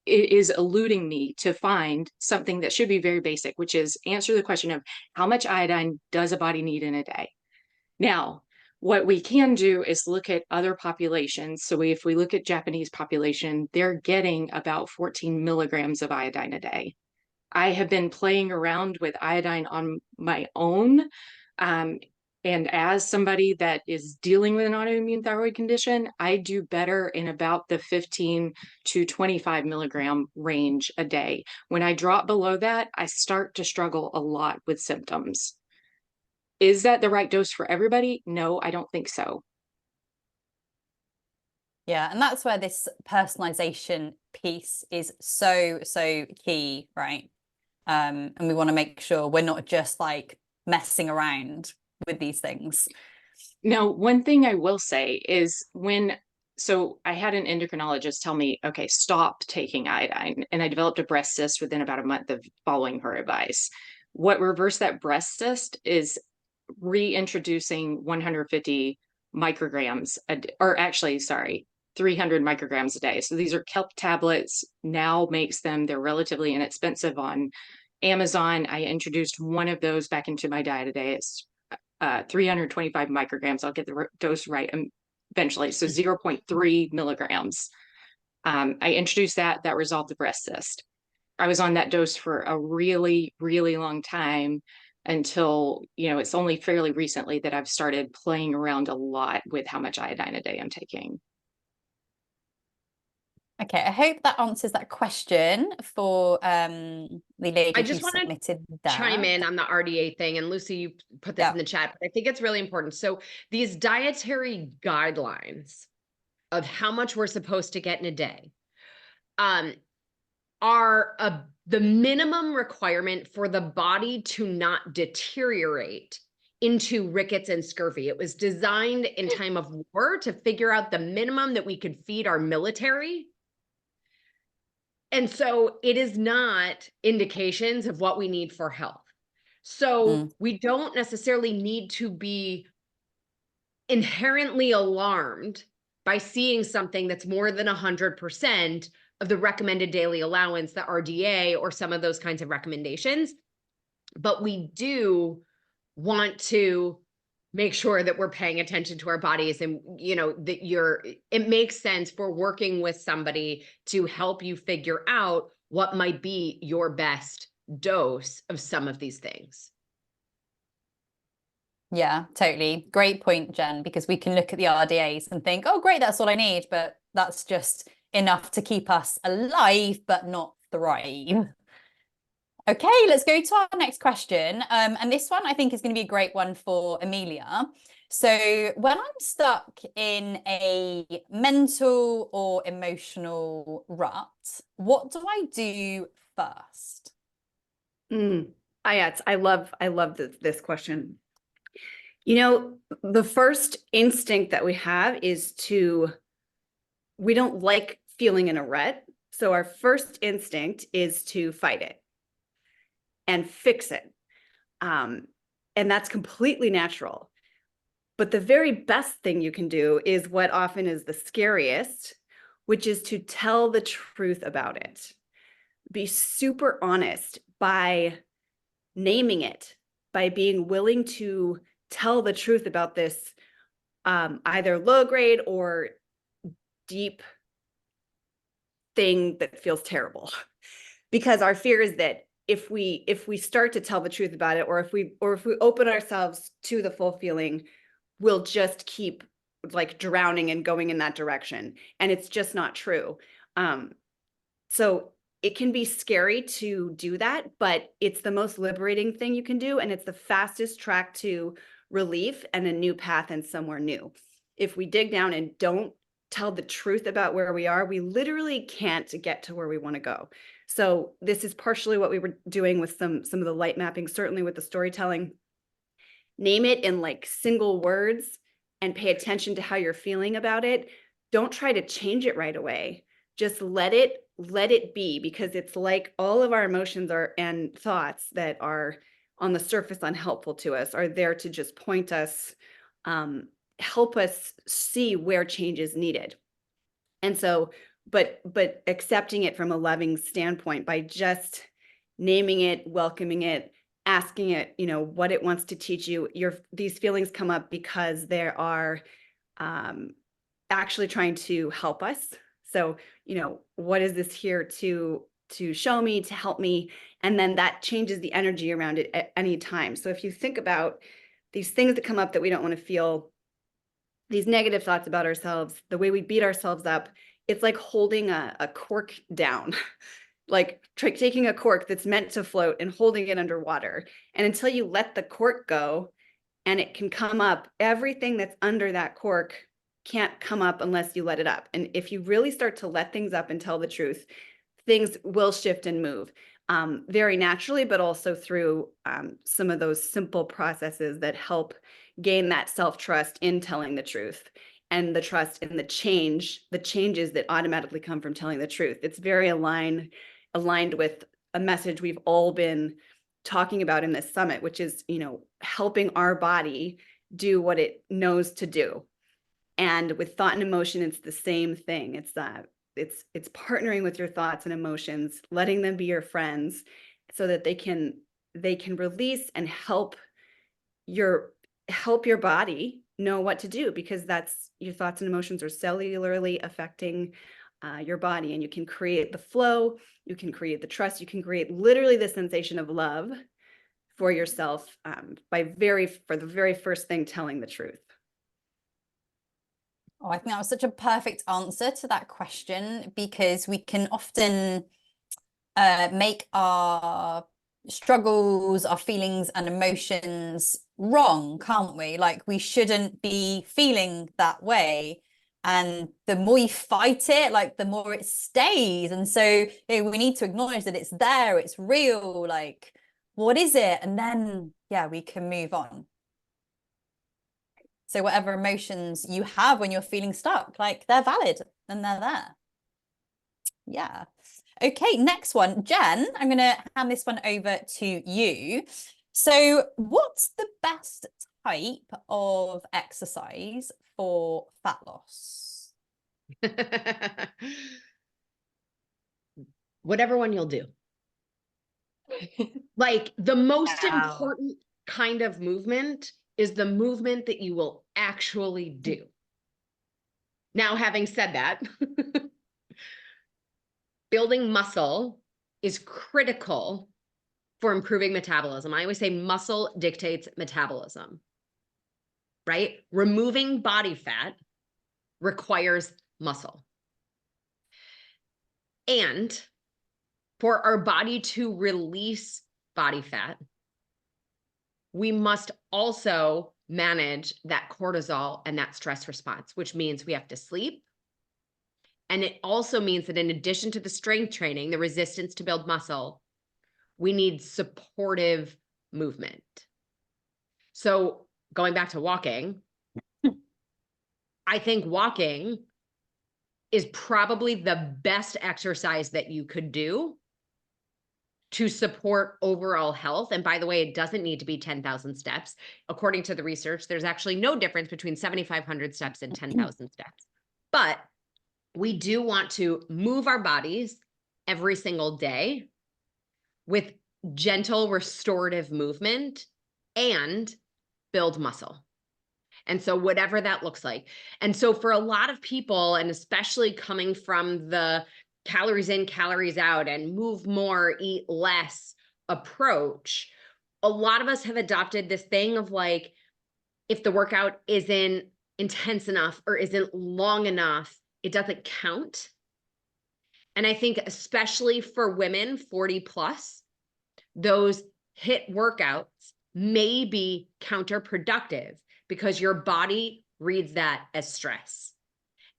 is eluding me to find something that should be very basic, which is answer the question of how much iodine does a body need in a day? Now, what we can do is look at other populations. So if we look at Japanese population, they're getting about 14 milligrams of iodine a day. I have been playing around with iodine on my own. And as somebody that is dealing with an autoimmune thyroid condition, I do better in about the 15 to 25 milligram range a day. When I drop below that, I start to struggle a lot with symptoms. Is that the right dose for everybody? No, I don't think so. Yeah, and that's where this personalization piece is so key, right? And we want to make sure we're not just like messing around with these things. Now, one thing I will say is so I had an endocrinologist tell me, okay, stop taking iodine. And I developed a breast cyst within about a month of following her advice. What reversed that breast cyst is reintroducing 150 micrograms, or actually, sorry, 300 micrograms a day. So these are kelp tablets, now makes them, they're relatively inexpensive on Amazon. I introduced one of those back into my diet a day. It's 325 micrograms. I'll get the dose right eventually. So 0.3 milligrams. I introduced that resolved the breast cyst. I was on that dose for a really, really long time until, it's only fairly recently that I've started playing around a lot with how much iodine a day I'm taking. Okay, I hope that answers that question for the lady I who just want to submitted that. chime in on the RDA thing. And Lucy, you put this in the chat, but I think it's really important. So these dietary guidelines of how much we're supposed to get in a day are the minimum requirement for the body to not deteriorate into rickets and scurvy. It was designed in time of war to figure out the minimum that we could feed our military. And so it is not indications of what we need for health. So we don't necessarily need to be inherently alarmed by seeing something that's more than 100% of the recommended daily allowance, the RDA, or some of those kinds of recommendations. But we do want to make sure that we're paying attention to our bodies, and that it makes sense for working with somebody to help you figure out what might be your best dose of some of these things. Yeah, totally. Great point, Jen, because we can look at the RDAs and think, oh, great, that's all I need. But that's just enough to keep us alive, but not thrive. Okay, let's go to our next question. And this one I think is going to be a great one for Amelia. So when I'm stuck in a mental or emotional rut, what do I do first? I love this question. The first instinct that we have is we don't like feeling in a rut. So our first instinct is to fight it and fix it. And that's completely natural. But the very best thing you can do is what often is the scariest, which is to tell the truth about it. Be super honest by naming it, by being willing to tell the truth about this, either low grade or deep thing that feels terrible. Because our fear is that if we start to tell the truth about it, or if we open ourselves to the full feeling, we'll just keep like drowning and going in that direction. And it's just not true. So it can be scary to do that, but it's the most liberating thing you can do. And it's the fastest track to relief and a new path and somewhere new. If we dig down and don't tell the truth about where we are, we literally can't get to where we want to go. So this is partially what we were doing with some of the light mapping, certainly with the storytelling. Name it in like single words and pay attention to how you're feeling about it. Don't try to change it right away. just let it be, because it's like all of our emotions are and thoughts that are on the surface unhelpful to us are there to just point us, help us see where change is needed. And so, but accepting it from a loving standpoint by just naming it, welcoming it, asking it, what it wants to teach you. These feelings come up because there are actually trying to help us. So, what is this here to show me, to help me? And then that changes the energy around it at any time. So if you think about these things that come up that we don't want to feel, these negative thoughts about ourselves, the way we beat ourselves up, it's like holding a cork down, like taking a cork that's meant to float and holding it underwater. And until you let the cork go and it can come up, everything that's under that cork can't come up unless you let it up. And if you really start to let things up and tell the truth, things will shift and move very naturally, but also through some of those simple processes that help gain that self-trust in telling the truth, and the trust in the changes that automatically come from telling the truth. It's very aligned with a message we've all been talking about in this summit, which is, helping our body do what it knows to do. And with thought and emotion, it's the same thing. It's partnering with your thoughts and emotions, letting them be your friends so that they can release and help your body know what to do, because that's your thoughts and emotions are cellularly affecting your body. And you can create the flow, you can create the trust, you can create literally the sensation of love for yourself for the very first thing, telling the truth. Oh, I think that was such a perfect answer to that question, because we can often make our struggles, our feelings and emotions wrong, can't we? Like, we shouldn't be feeling that way. And the more you fight it, like, the more it stays. And so we need to acknowledge that it's there, it's real, like, what is it? And then, yeah, we can move on. So whatever emotions you have when you're feeling stuck, like, they're valid and they're there. Yeah. Okay, next one. Jen, I'm going to hand this one over to you. So what's the best type of exercise for fat loss? Whatever one you'll do. Like, the most Wow. important kind of movement is the movement that you will actually do. Now, having said that, building muscle is critical for improving metabolism. I always say muscle dictates metabolism, right? Removing body fat requires muscle. And for our body to release body fat, we must also manage that cortisol and that stress response, which means we have to sleep. And it also means that in addition to the strength training, the resistance to build muscle, we need supportive movement. So going back to walking, I think walking is probably the best exercise that you could do to support overall health. And by the way, it doesn't need to be 10,000 steps. According to the research, there's actually no difference between 7,500 steps and 10,000 steps. But we do want to move our bodies every single day with gentle restorative movement and build muscle. And so whatever that looks like. And so for a lot of people, and especially coming from the calories in, calories out, and move more, eat less approach, a lot of us have adopted this thing of like, if the workout isn't intense enough or isn't long enough, it doesn't count. And I think especially for women 40 plus, those HIIT workouts may be counterproductive because your body reads that as stress,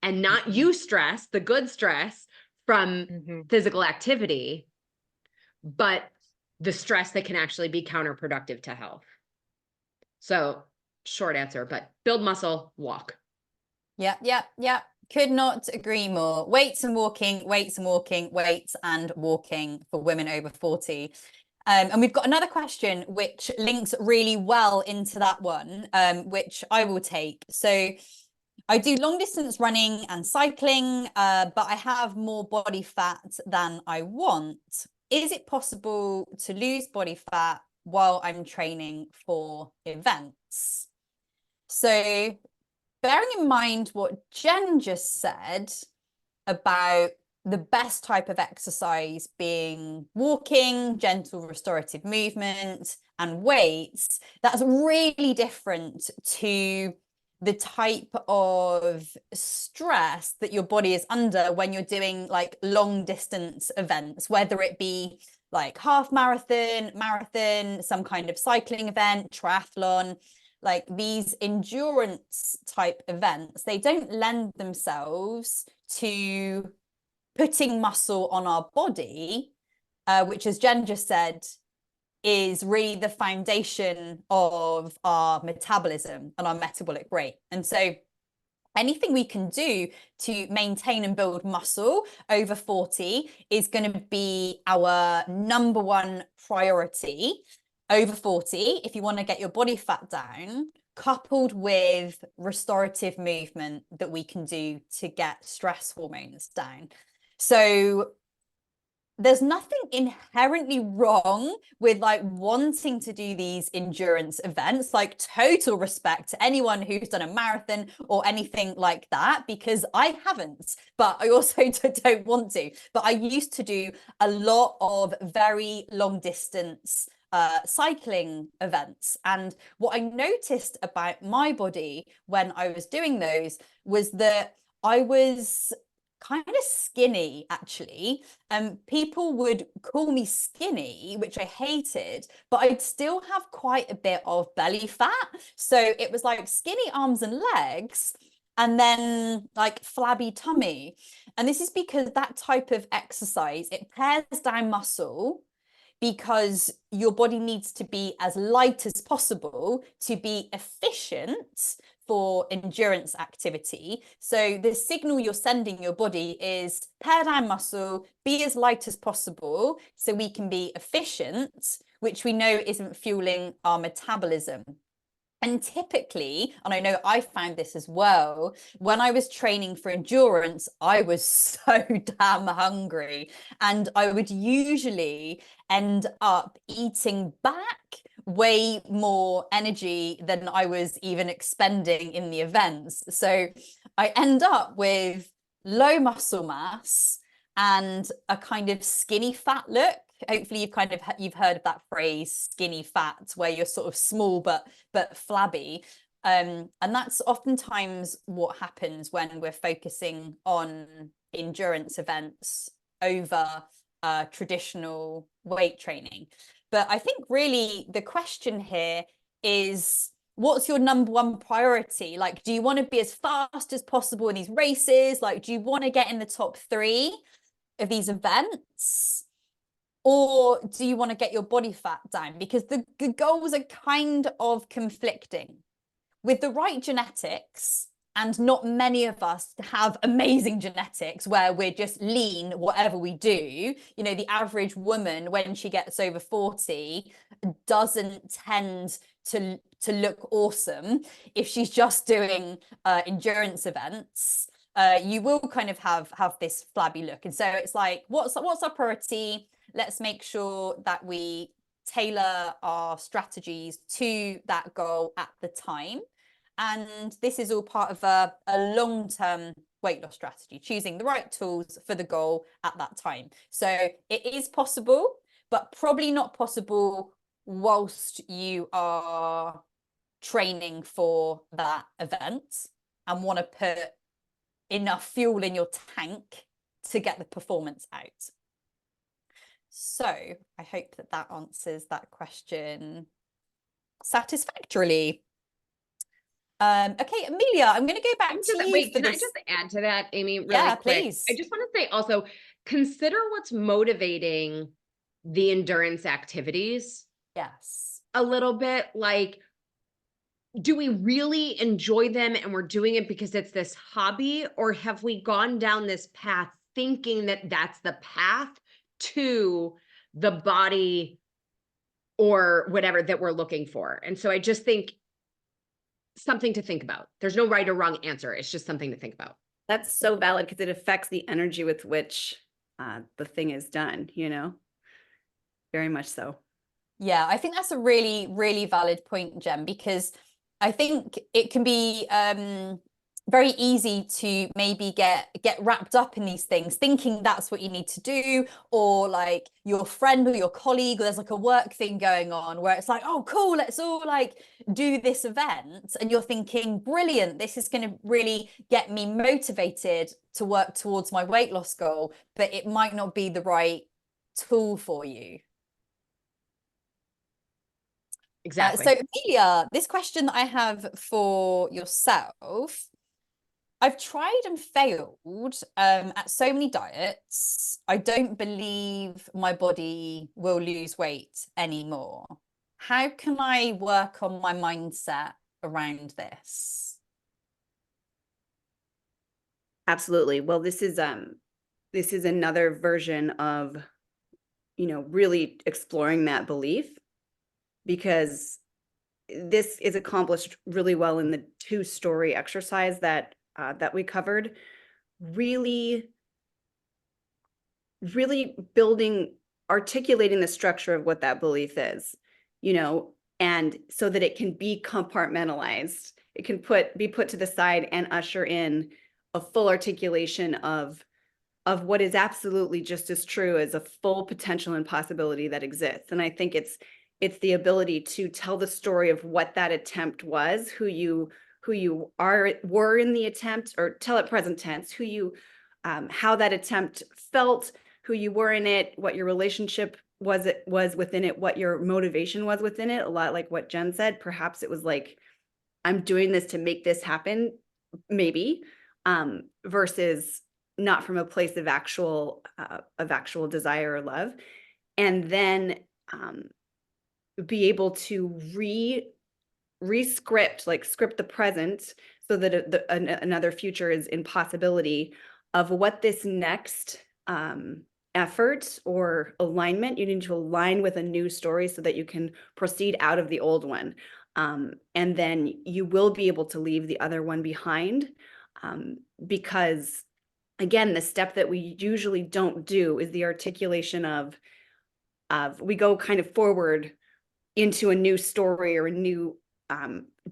and not eustress, the good stress from physical activity, but the stress that can actually be counterproductive to health. So short answer, but build muscle, walk. Yeah. Could not agree more. Weights and walking, weights and walking, weights and walking for women over 40. And we've got another question which links really well into that one, which I will take. So I do long distance running and cycling, but I have more body fat than I want. Is it possible to lose body fat while I'm training for events? So bearing in mind what Jen just said about the best type of exercise being walking, gentle restorative movement, and weights, that's really different to the type of stress that your body is under when you're doing like long distance events, whether it be like half marathon, some kind of cycling event, triathlon. Like these endurance type events, they don't lend themselves to putting muscle on our body, which, as Jen just said, is really the foundation of our metabolism and our metabolic rate. And so anything we can do to maintain and build muscle over 40 is going to be our number one priority over 40 if you want to get your body fat down, coupled with restorative movement that we can do to get stress hormones down. So there's nothing inherently wrong with like wanting to do these endurance events, like total respect to anyone who's done a marathon or anything like that, because I haven't, but I also don't want to. But I used to do a lot of very long distance cycling events. And what I noticed about my body when I was doing those was that I was kind of skinny, actually. People would call me skinny, which I hated, but I'd still have quite a bit of belly fat. So it was like skinny arms and legs, and then like flabby tummy. And this is because that type of exercise, it pares down muscle because your body needs to be as light as possible to be efficient for endurance activity. So the signal you're sending your body is pare down muscle, be as light as possible so we can be efficient, which we know isn't fueling our metabolism. And typically, and I know I found this as well, when I was training for endurance, I was so damn hungry. And I would usually end up eating back way more energy than I was even expending in the events. So I end up with low muscle mass and a kind of skinny fat look. Hopefully you've heard of that phrase, skinny fat, where you're sort of small but flabby. And that's oftentimes what happens when we're focusing on endurance events over traditional weight training. But I think really the question here is, what's your number one priority? Like, do you want to be as fast as possible in these races? Like, do you want to get in the top 3 of these events? Or do you want to get your body fat down? Because the goals are kind of conflicting. With the right genetics, and not many of us have amazing genetics where we're just lean, whatever we do. You know, the average woman, when she gets over 40, doesn't tend to look awesome if she's just doing endurance events. You will kind of have this flabby look. And so it's like, what's our priority? Let's make sure that we tailor our strategies to that goal at the time. And this is all part of a long-term weight loss strategy, choosing the right tools for the goal at that time. So it is possible, but probably not possible whilst you are training for that event and want to put enough fuel in your tank to get the performance out. So I hope that answers that question satisfactorily. Okay, Amelia, I'm going to go back to you. Wait, can I just add to that, Amy, really quick? Please. I just want to say also, consider what's motivating the endurance activities. Yes. A little bit, like do we really enjoy them and we're doing it because it's this hobby, or have we gone down this path thinking that that's the path to the body or whatever that we're looking for? And so I just think something to think about. There's no right or wrong answer. It's just something to think about. That's so valid because it affects the energy with which the thing is done, you know, very much so. Yeah, I think that's a really, really valid point, Jen, because I think it can be very easy to maybe get wrapped up in these things, thinking that's what you need to do, or like your friend or your colleague, or there's like a work thing going on where it's like, oh, cool, let's all like do this event. And you're thinking, brilliant, this is going to really get me motivated to work towards my weight loss goal, but it might not be the right tool for you. Exactly. So Amelia, this question that I have for yourself, I've tried and failed at so many diets. I don't believe my body will lose weight anymore. How can I work on my mindset around this? Absolutely. Well, this is another version of, you know, really exploring that belief, because this is accomplished really well in the 2-story exercise that that we covered. Really articulating the structure of what that belief is, you know, and so that it can be compartmentalized. It can be put to the side and usher in a full articulation of what is absolutely just as true as a full potential and possibility that exists. And I think it's the ability to tell the story of what that attempt was, who you were in the attempt, or tell it present tense, who you how that attempt felt, who you were in it, what your relationship was within it, what your motivation was within it. A lot like what Jen said, perhaps it was like, I'm doing this to make this happen, maybe, versus not from a place of actual desire or love. And then be able to script the present so that another future is in possibility of what this next effort or alignment, you need to align with a new story so that you can proceed out of the old one. And then you will be able to leave the other one behind, because again, the step that we usually don't do is the articulation of we go kind of forward into a new story or a new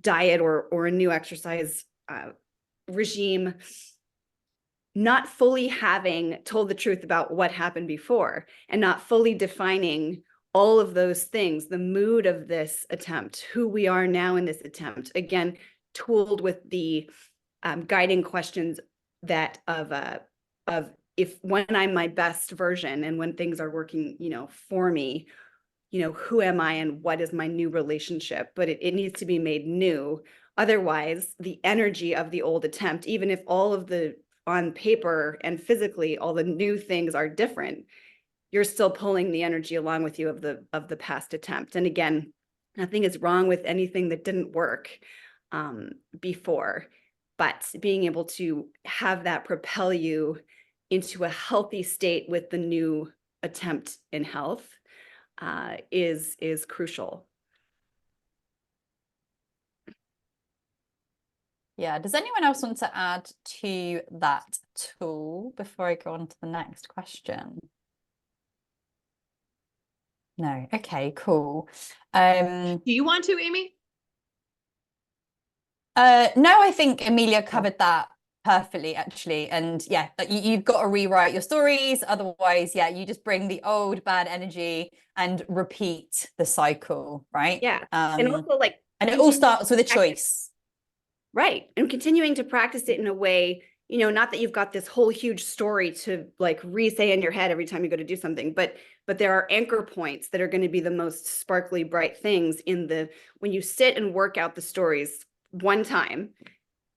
diet or a new exercise regime, not fully having told the truth about what happened before, and not fully defining all of those things, the mood of this attempt, who we are now in this attempt, again, tooled with the guiding questions that of if when I'm my best version and when things are working, you know, for me, you know, who am I and what is my new relationship? But it needs to be made new. Otherwise, the energy of the old attempt, even if all of the on paper and physically all the new things are different, you're still pulling the energy along with you of the past attempt. And again, nothing is wrong with anything that didn't work before, but being able to have that propel you into a healthy state with the new attempt in health is crucial. Yeah. Does anyone else want to add to that tool before I go on to the next question? No. Okay, cool. Do you want to, Amy? No, I think Amelia covered that perfectly, actually. And yeah, you've got to rewrite your stories. Otherwise, yeah, you just bring the old bad energy and repeat the cycle, right? Yeah. And also like, and it all starts with a choice. Right. And continuing to practice it in a way, you know, not that you've got this whole huge story to like re-say in your head every time you go to do something, but there are anchor points that are going to be the most sparkly, bright things when you sit and work out the stories one time,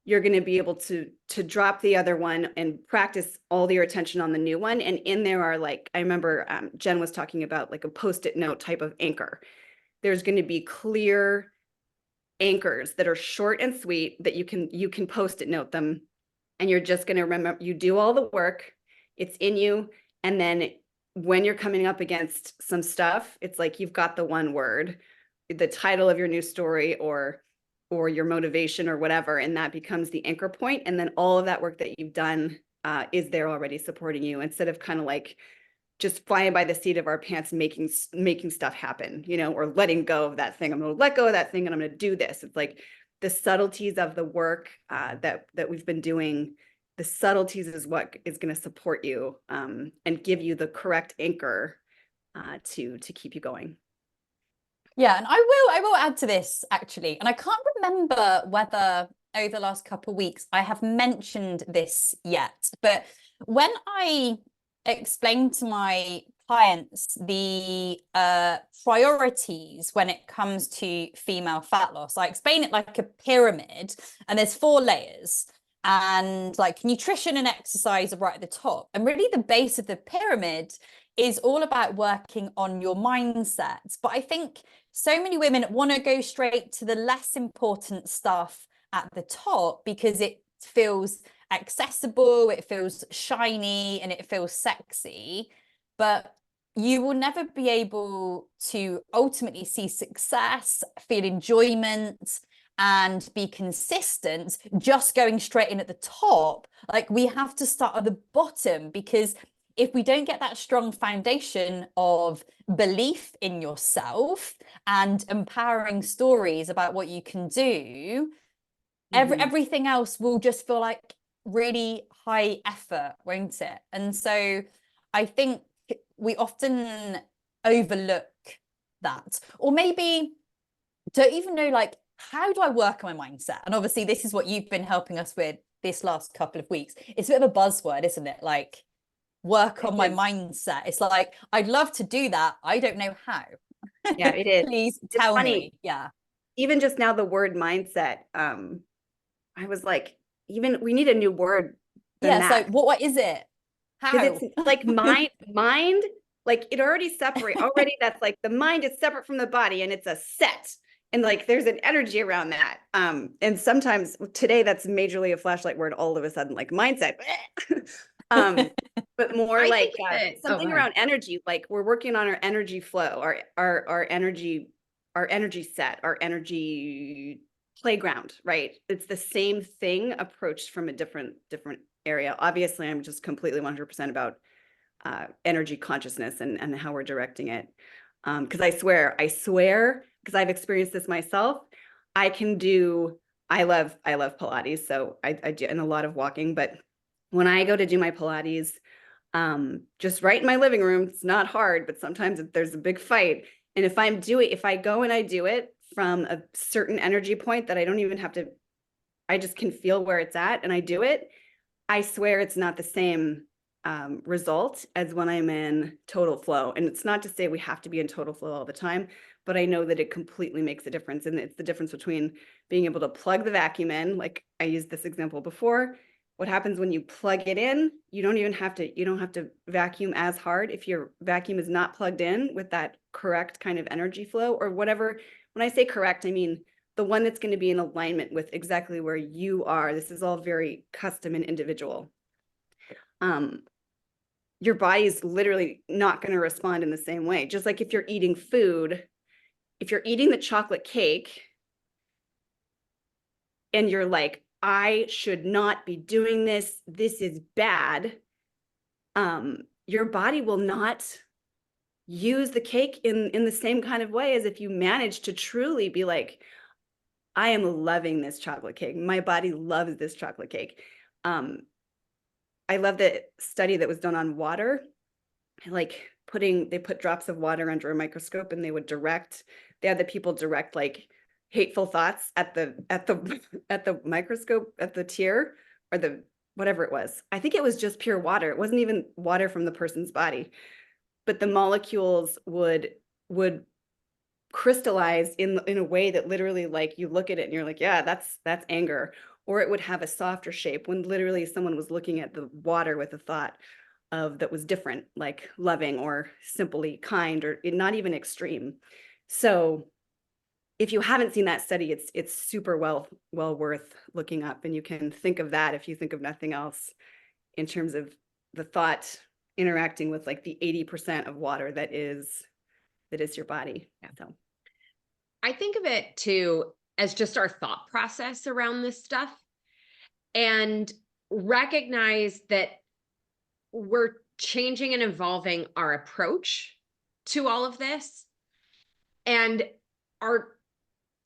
you're going to be able to drop the other one and practice all your attention on the new one. And in there are like, I remember Jen was talking about like a Post-it note type of anchor. There's going to be clear anchors that are short and sweet that you can post-it note them, and you're just going to remember, you do all the work, it's in you, and then when you're coming up against some stuff, it's like you've got the one word, the title of your new story, or your motivation or whatever, and that becomes the anchor point, and then all of that work that you've done is there already supporting you, instead of kind of like just flying by the seat of our pants, making stuff happen, you know, or letting go of that thing. I'm going to let go of that thing and I'm going to do this. It's like the subtleties of the work that we've been doing. The subtleties is what is going to support you and give you the correct anchor to keep you going. Yeah, and I will add to this actually, and I can't remember whether over the last couple of weeks I have mentioned this yet, but when I explain to my clients the priorities when it comes to female fat loss, I explain it like a pyramid, and there's 4 layers, and like nutrition and exercise are right at the top, and really the base of the pyramid is all about working on your mindset. But I think so many women want to go straight to the less important stuff at the top because it feels accessible, it feels shiny, and it feels sexy. But you will never be able to ultimately see success, feel enjoyment, and be consistent just going straight in at the top. Like, we have to start at the bottom, because if we don't get that strong foundation of belief in yourself and empowering stories about what you can do, everything else will just feel like really high effort, won't it? And so I think we often overlook that, or maybe don't even know, like, how do I work on my mindset? And obviously this is what you've been helping us with this last couple of weeks. It's a bit of a buzzword, isn't it? Like, work on my mindset. It's like, I'd love to do that, I don't know how. Yeah, it is. Please It's tell funny. me. Yeah. Even just now, the word mindset, I was like, even we need a new word than Yeah, that. so what is it? How? Because it's like mind, like it already already that's like the mind is separate from the body, and it's a set. And like there's an energy around that. And sometimes today that's majorly a flashlight word all of a sudden, like mindset. But more like something around energy, like we're working on our energy flow, our energy set, our energy playground, right? It's the same thing approached from a different area. Obviously, I'm just completely 100% about energy consciousness and how we're directing it. Because I swear, because I've experienced this myself, I love Pilates, so I do, and a lot of walking, but when I go to do my Pilates, just right in my living room, it's not hard, but sometimes there's a big fight. And if I go and I do it from a certain energy point that I don't even have to, I just can feel where it's at and I do it, I swear it's not the same result as when I'm in total flow. And it's not to say we have to be in total flow all the time, but I know that it completely makes a difference. And it's the difference between being able to plug the vacuum in, like I used this example before. What happens when you plug it in, you don't have to vacuum as hard if your vacuum is not plugged in with that correct kind of energy flow or whatever. When I say correct, I mean the one that's going to be in alignment with exactly where you are. This is all very custom and individual. Your body is literally not going to respond in the same way. Just like if you're eating food, if you're eating the chocolate cake and you're like, I should not be doing this, this is bad, your body will not use the cake in the same kind of way as if you manage to truly be like, I am loving this chocolate cake. My body loves this chocolate cake. I love the study that was done on water, like they put drops of water under a microscope and they had the people direct like hateful thoughts at the microscope, at the tear, or the whatever it was. I think it was just pure water. It wasn't even water from the person's body, but the molecules would crystallize in a way that literally, like, you look at it and you're like, yeah, that's anger. Or it would have a softer shape when literally someone was looking at the water with a thought that was different, like loving or simply kind, or not even extreme. So if you haven't seen that study, it's super well worth looking up, and you can think of that if you think of nothing else in terms of the thought interacting with like the 80% of water that is your body. Yeah. So I think of it too as just our thought process around this stuff, and recognize that we're changing and evolving our approach to all of this, and our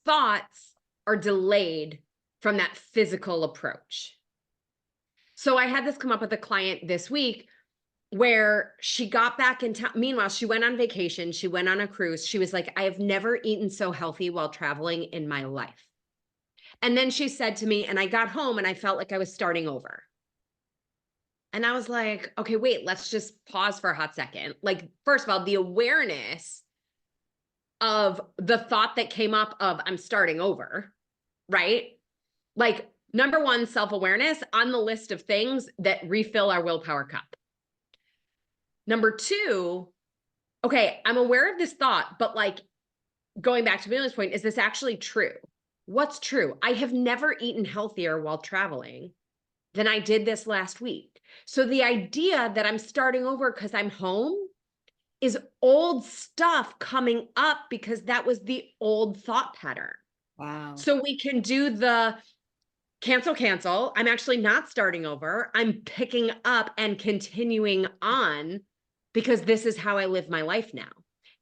thoughts are delayed from that physical approach. So I had this come up with a client this week where she got back in town. Meanwhile, she went on vacation. She went on a cruise. She was like, I have never eaten so healthy while traveling in my life. And then she said to me, and I got home and I felt like I was starting over. And I was like, okay, wait, let's just pause for a hot second. Like, first of all, the awareness of the thought that came up of I'm starting over, right? Like, number one, self-awareness on the list of things that refill our willpower cup. Number two, okay, I'm aware of this thought, but like, going back to Amelia's point, is this actually true? What's true? I have never eaten healthier while traveling than I did this last week. So the idea that I'm starting over because I'm home is old stuff coming up because that was the old thought pattern. wow. So we can do the cancel. I'm actually not starting over. I'm picking up and continuing on because this is how I live my life now.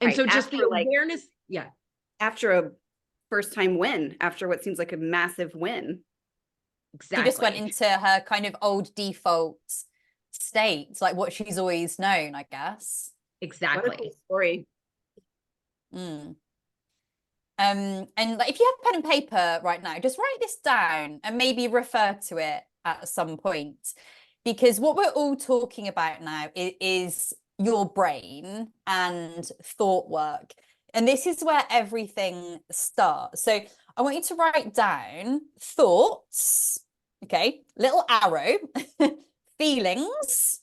And Right, so just after, the like- awareness, yeah, After a first time win, after what seems like a massive win. exactly. She just went into her kind of old default state, like what she's always known, I guess. What a Exactly. cool story. Mm. And like, if you have pen and paper right now, just write this down and maybe refer to it at some point, because what we're all talking about now is your brain and thought work. And this is where everything starts. So I want you to write down thoughts, okay, little arrow, feelings,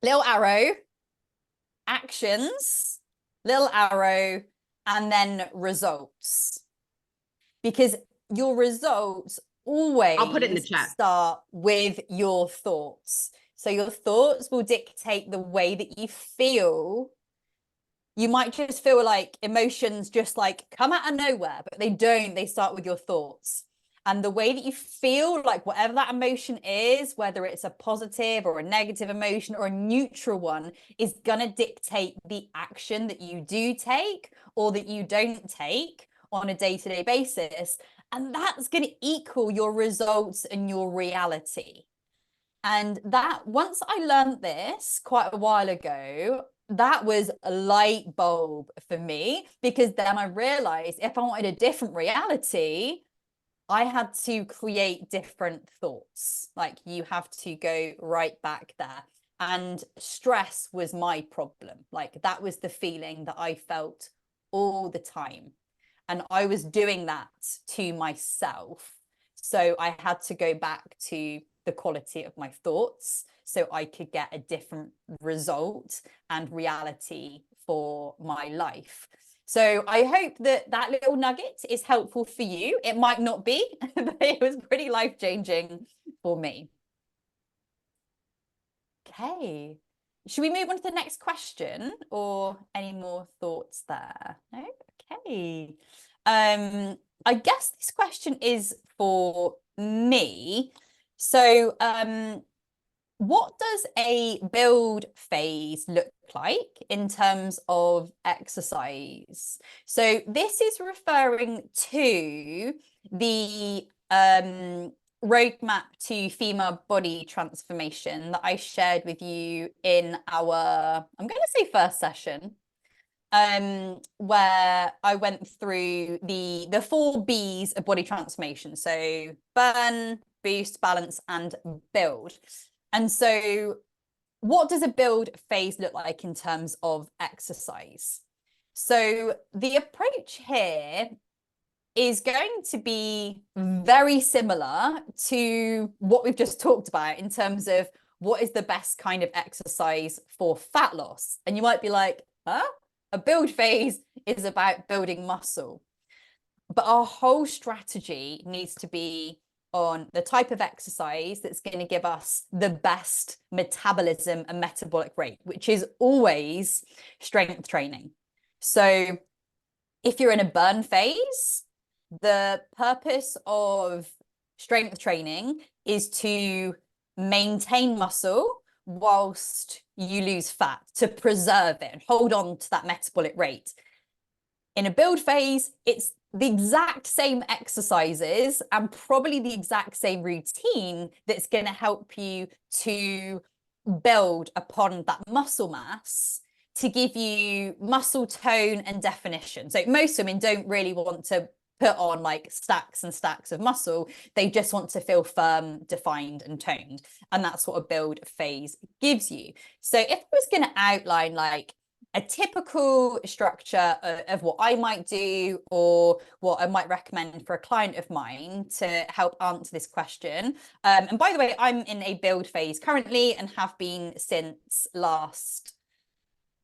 little arrow, actions, little arrow, and then results. Because your results always I'll put it in the chat. start with your thoughts. So your thoughts will dictate the way that you feel. You might just feel like emotions just like come out of nowhere, but they don't. They start with your thoughts. And the way that you feel, like whatever that emotion is, whether it's a positive or a negative emotion or a neutral one, is going to dictate the action that you do take or that you don't take on a day-to-day basis. And that's going to equal your results and your reality. And that, once I learned this quite a while ago, that was a light bulb for me, because then I realized if I wanted a different reality, I had to create different thoughts. Like, you have to go right back there. And stress was my problem. Like, that was the feeling that I felt all the time. And I was doing that to myself. So I had to go back to the quality of my thoughts so I could get a different result and reality for my life. So I hope that that little nugget is helpful for you. It might not be, but it was pretty life-changing for me. Okay. Should we move on to the next question, or any more thoughts there? No? Okay. I guess this question is for me. So, what does a build phase look like in terms of exercise? So this is referring to the roadmap to female body transformation that I shared with you in our, I'm going to say first session, where I went through the 4 B's of body transformation. So burn, boost, balance, and build. And so what does a build phase look like in terms of exercise? So the approach here is going to be very similar to what we've just talked about in terms of what is the best kind of exercise for fat loss. And you might be like, huh? A build phase is about building muscle. but our whole strategy needs to be on the type of exercise that's going to give us the best metabolism and metabolic rate, which is always strength training. So if you're in a burn phase, the purpose of strength training is to maintain muscle whilst you lose fat, to preserve it and hold on to that metabolic rate. In a build phase, it's the exact same exercises and probably the exact same routine that's going to help you to build upon that muscle mass to give you muscle tone and definition. So most women don't really want to put on like stacks and stacks of muscle. They just want to feel firm, defined, and toned. And that's what a build phase gives you. So if I was going to outline like a typical structure of what I might do or what I might recommend for a client of mine to help answer this question. And by the way, I'm in a build phase currently and have been since last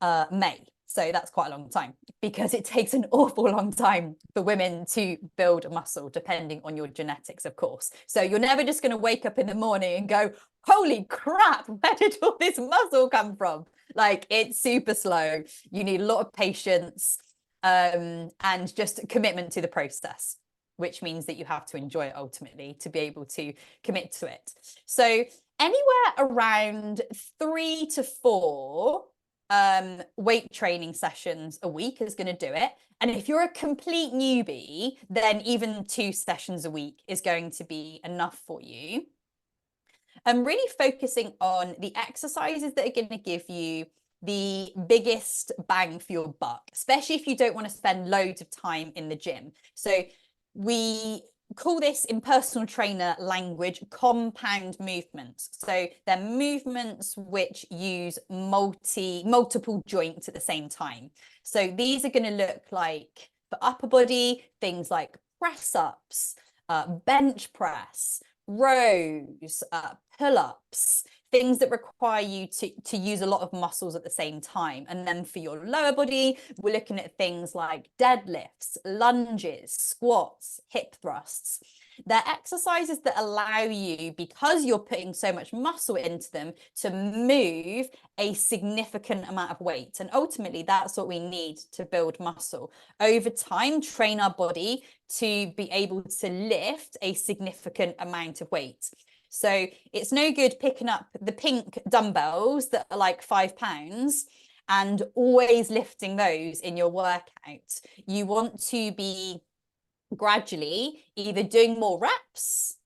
May. So that's quite a long time because it takes an awful long time for women to build muscle, depending on your genetics, of course. So you're never just going to wake up in the morning and go, holy crap, where did all this muscle come from? Like, it's super slow. You need a lot of patience and just commitment to the process, which means that you have to enjoy it ultimately to be able to commit to it. So anywhere around 3 to 4 weight training sessions a week is going to do it. And if you're a complete newbie, then even 2 sessions a week is going to be enough for you. I'm really focusing on the exercises that are going to give you the biggest bang for your buck, especially if you don't want to spend loads of time in the gym. So we call this in personal trainer language compound movements. So they're movements which use multiple joints at the same time. So these are going to look like, for upper body, things like press ups, bench press, rows, pull-ups, things that require you to use a lot of muscles at the same time. And then for your lower body, we're looking at things like deadlifts, lunges, squats, hip thrusts. They're exercises that allow you, because you're putting so much muscle into them, to move a significant amount of weight. And ultimately, that's what we need to build muscle. Over time, train our body to be able to lift a significant amount of weight. So it's no good picking up the pink dumbbells that are like £5 and always lifting those in your workout. You want to be gradually either doing more reps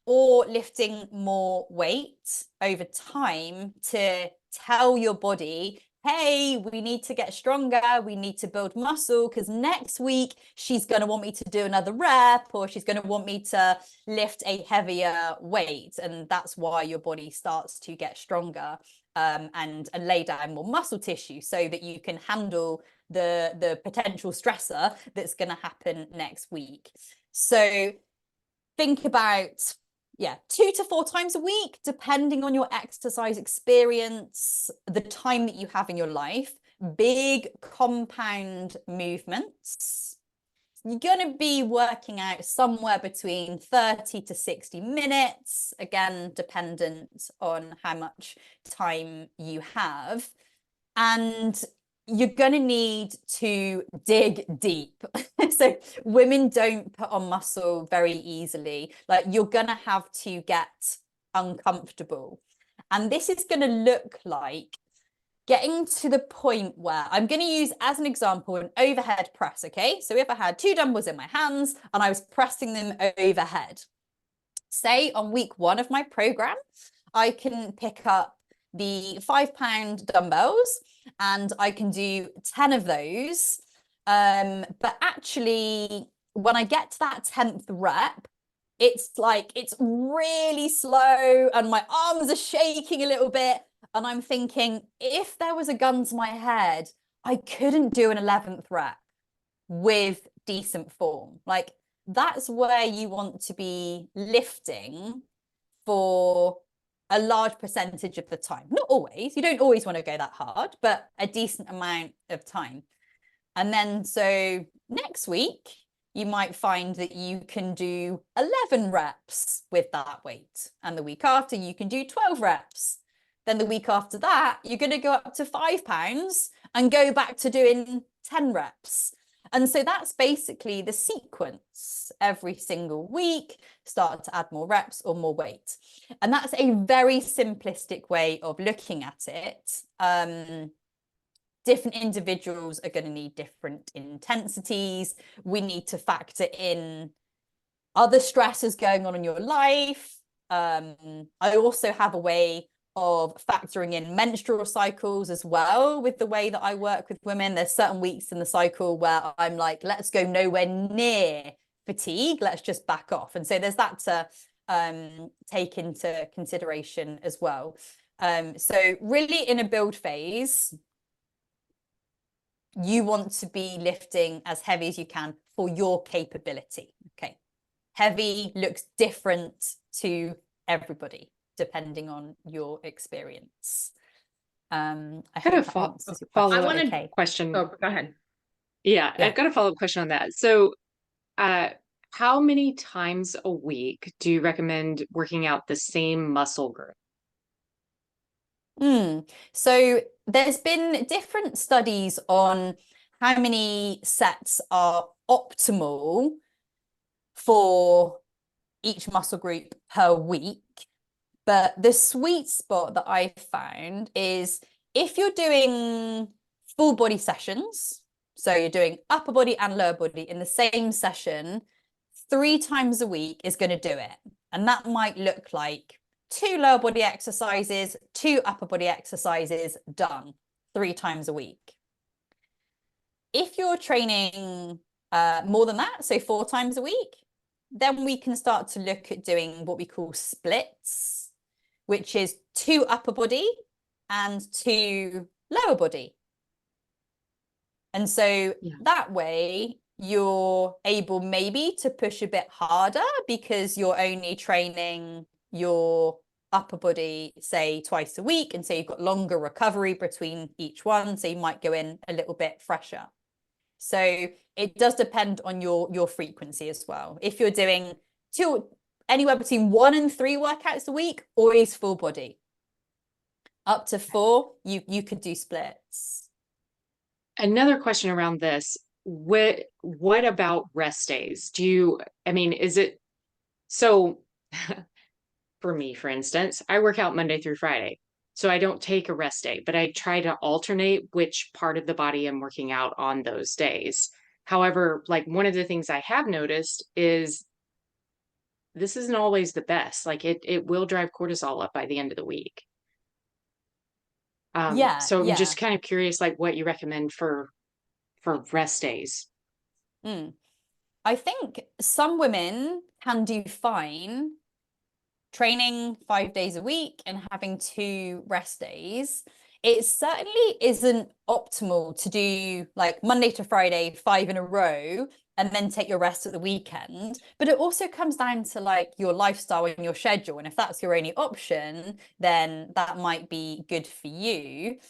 or lifting more weight over time to tell your body, hey, we need to get stronger, we need to build muscle, because next week she's going to want me to do another rep, or she's going to want me to lift a heavier weight. And that's why your body starts to get stronger and lay down more muscle tissue so that you can handle the potential stressor that's going to happen next week. So think about 2 to 4 times a week, depending on your exercise experience, the time that you have in your life, big compound movements. You're going to be working out somewhere between 30 to 60 minutes, again, dependent on how much time you have. And you're going to need to dig deep. So women don't put on muscle very easily. Like, you're going to have to get uncomfortable. And this is going to look like getting to the point where I'm going to use as an example an overhead press. Okay, so if I had 2 dumbbells in my hands and I was pressing them overhead, say on week 1 of my program, I can pick up the £5 dumbbells and I can do 10 of those. But actually, when I get to that 10th rep, it's really slow and my arms are shaking a little bit. And I'm thinking, if there was a gun to my head, I couldn't do an 11th rep with decent form. Like, that's where you want to be lifting for a large percentage of the time. Not always, you don't always want to go that hard, but a decent amount of time. And then so next week, you might find that you can do 11 reps with that weight. And the week after, you can do 12 reps. Then the week after that, you're going to go up to 5 pounds and go back to doing 10 reps. And so that's basically the sequence. Every single week, start to add more reps or more weight. And that's a very simplistic way of looking at it. Different individuals are going to need different intensities. We need to factor in other stresses going on in your life. I also have a way of factoring in menstrual cycles as well with the way that I work with women. There's certain weeks in the cycle where I'm like, let's go nowhere near fatigue. Let's just back off. And so there's that to take into consideration as well. So really in a build phase, you want to be lifting as heavy as you can for your capability. Okay. Heavy looks different to everybody, depending on your experience. I got hope a that answers your follow question. I wanted- Okay. question. Oh, go ahead. Yeah, Yeah. I've got a follow-up question on that. So, how many times a week do you recommend working out the same muscle group? So there's been different studies on how many sets are optimal for each muscle group per week. But the sweet spot that I found is if you're doing full body sessions, so you're doing upper body and lower body in the same session, 3 times a week is going to do it. And that might look like 2 lower body exercises, 2 upper body exercises, done 3 times a week. If you're training more than that, so 4 times a week, then we can start to look at doing what we call splits, which is 2 upper body and 2 lower body. And so that way you're able maybe to push a bit harder because you're only training your upper body, say, twice a week. And so you've got longer recovery between each one. So you might go in a little bit fresher. So it does depend on your frequency as well. If you're doing anywhere between 1 and 3 workouts a week, always full body. Up to 4, you could do splits. Another question around this, what about rest days? Is it so for me, for instance, I work out Monday through Friday. So I don't take a rest day, but I try to alternate which part of the body I'm working out on those days. However, like one of the things I have noticed is this isn't always the best. Like it will drive cortisol up by the end of the week. So I'm just kind of curious, like what you recommend for rest days. I think some women can do fine training 5 days a week and having 2 rest days. It certainly isn't optimal to do like Monday to Friday, 5 in a row, and then take your rest at the weekend. But it also comes down to like your lifestyle and your schedule. And if that's your only option, then that might be good for you.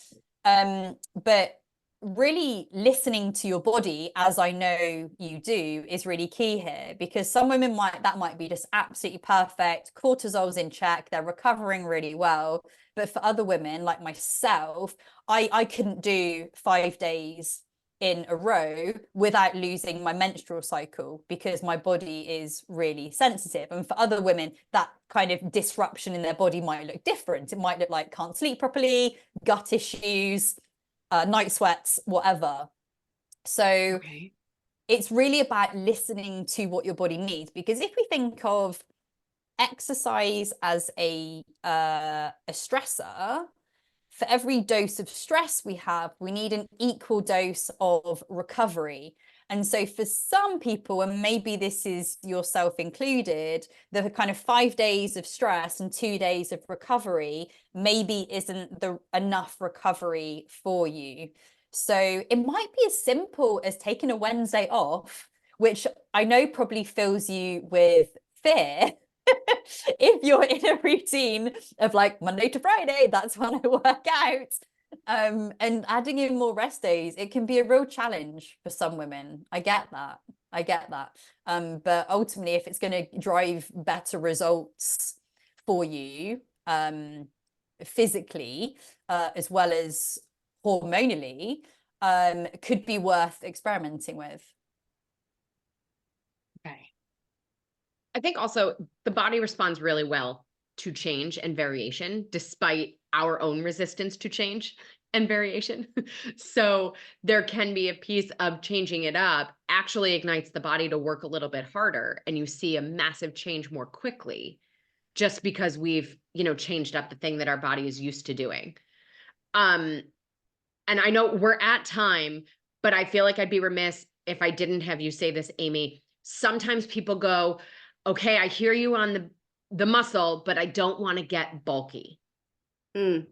But really listening to your body, as I know you do, is really key here, because some women might be just absolutely perfect, cortisol's in check, they're recovering really well. But for other women like myself, I couldn't do 5 days in a row without losing my menstrual cycle because my body is really sensitive. And for other women, that kind of disruption in their body might look different. It might look like can't sleep properly, gut issues, night sweats, whatever. So it's really about listening to what your body needs, because if we think of exercise as a stressor, for every dose of stress we have, we need an equal dose of recovery. And so for some people, and maybe this is yourself included, the kind of 5 days of stress and 2 days of recovery maybe isn't enough recovery for you. So it might be as simple as taking a Wednesday off, which I know probably fills you with fear. If you're in a routine of like Monday to Friday, that's when I work out. And adding in more rest days, it can be a real challenge for some women. I get that. I get that. But ultimately, if it's going to drive better results for you, physically, as well as hormonally, could be worth experimenting with. Okay. I think also the body responds really well to change and variation, despite our own resistance to change and variation. So there can be a piece of changing it up actually ignites the body to work a little bit harder, and you see a massive change more quickly just because we've, changed up the thing that our body is used to doing. And I know we're at time, but I feel like I'd be remiss if I didn't have you say this, Amy. Sometimes people go, okay, I hear you on the muscle, but I don't want to get bulky. Mm.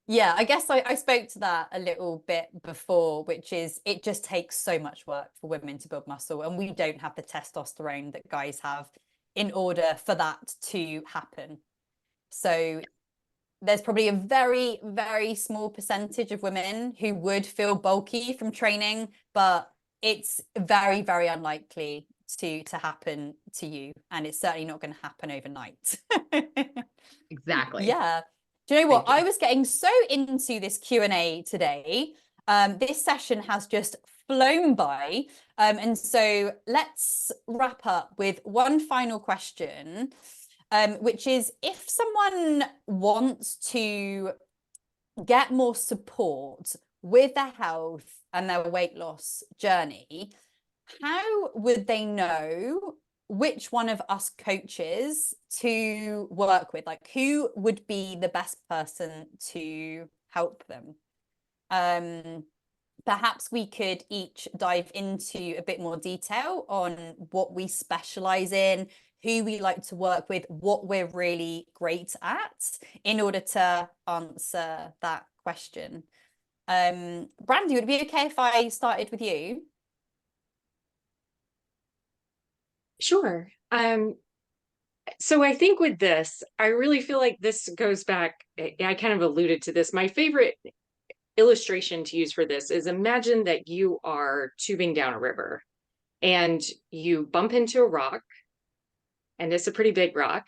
Yeah, I guess I spoke to that a little bit before, which is it just takes so much work for women to build muscle, and we don't have the testosterone that guys have in order for that to happen. So there's probably a very, very small percentage of women who would feel bulky from training, but it's very, very unlikely to happen to you, and it's certainly not going to happen overnight. Exactly. Yeah. Do you know what? Thank you. I was getting so into this Q&A today. This session has just flown by. And so let's wrap up with one final question, which is, if someone wants to get more support with their health and their weight loss journey, how would they know which one of us coaches to work with? Like, who would be the best person to help them? Perhaps we could each dive into a bit more detail on what we specialize in, who we like to work with, what we're really great at, in order to answer that question. Brandy, would it be okay if I started with you? Sure. So I think with this, I really feel like this goes back, I kind of alluded to this. My favorite illustration to use for this is, imagine that you are tubing down a river and you bump into a rock, and it's a pretty big rock.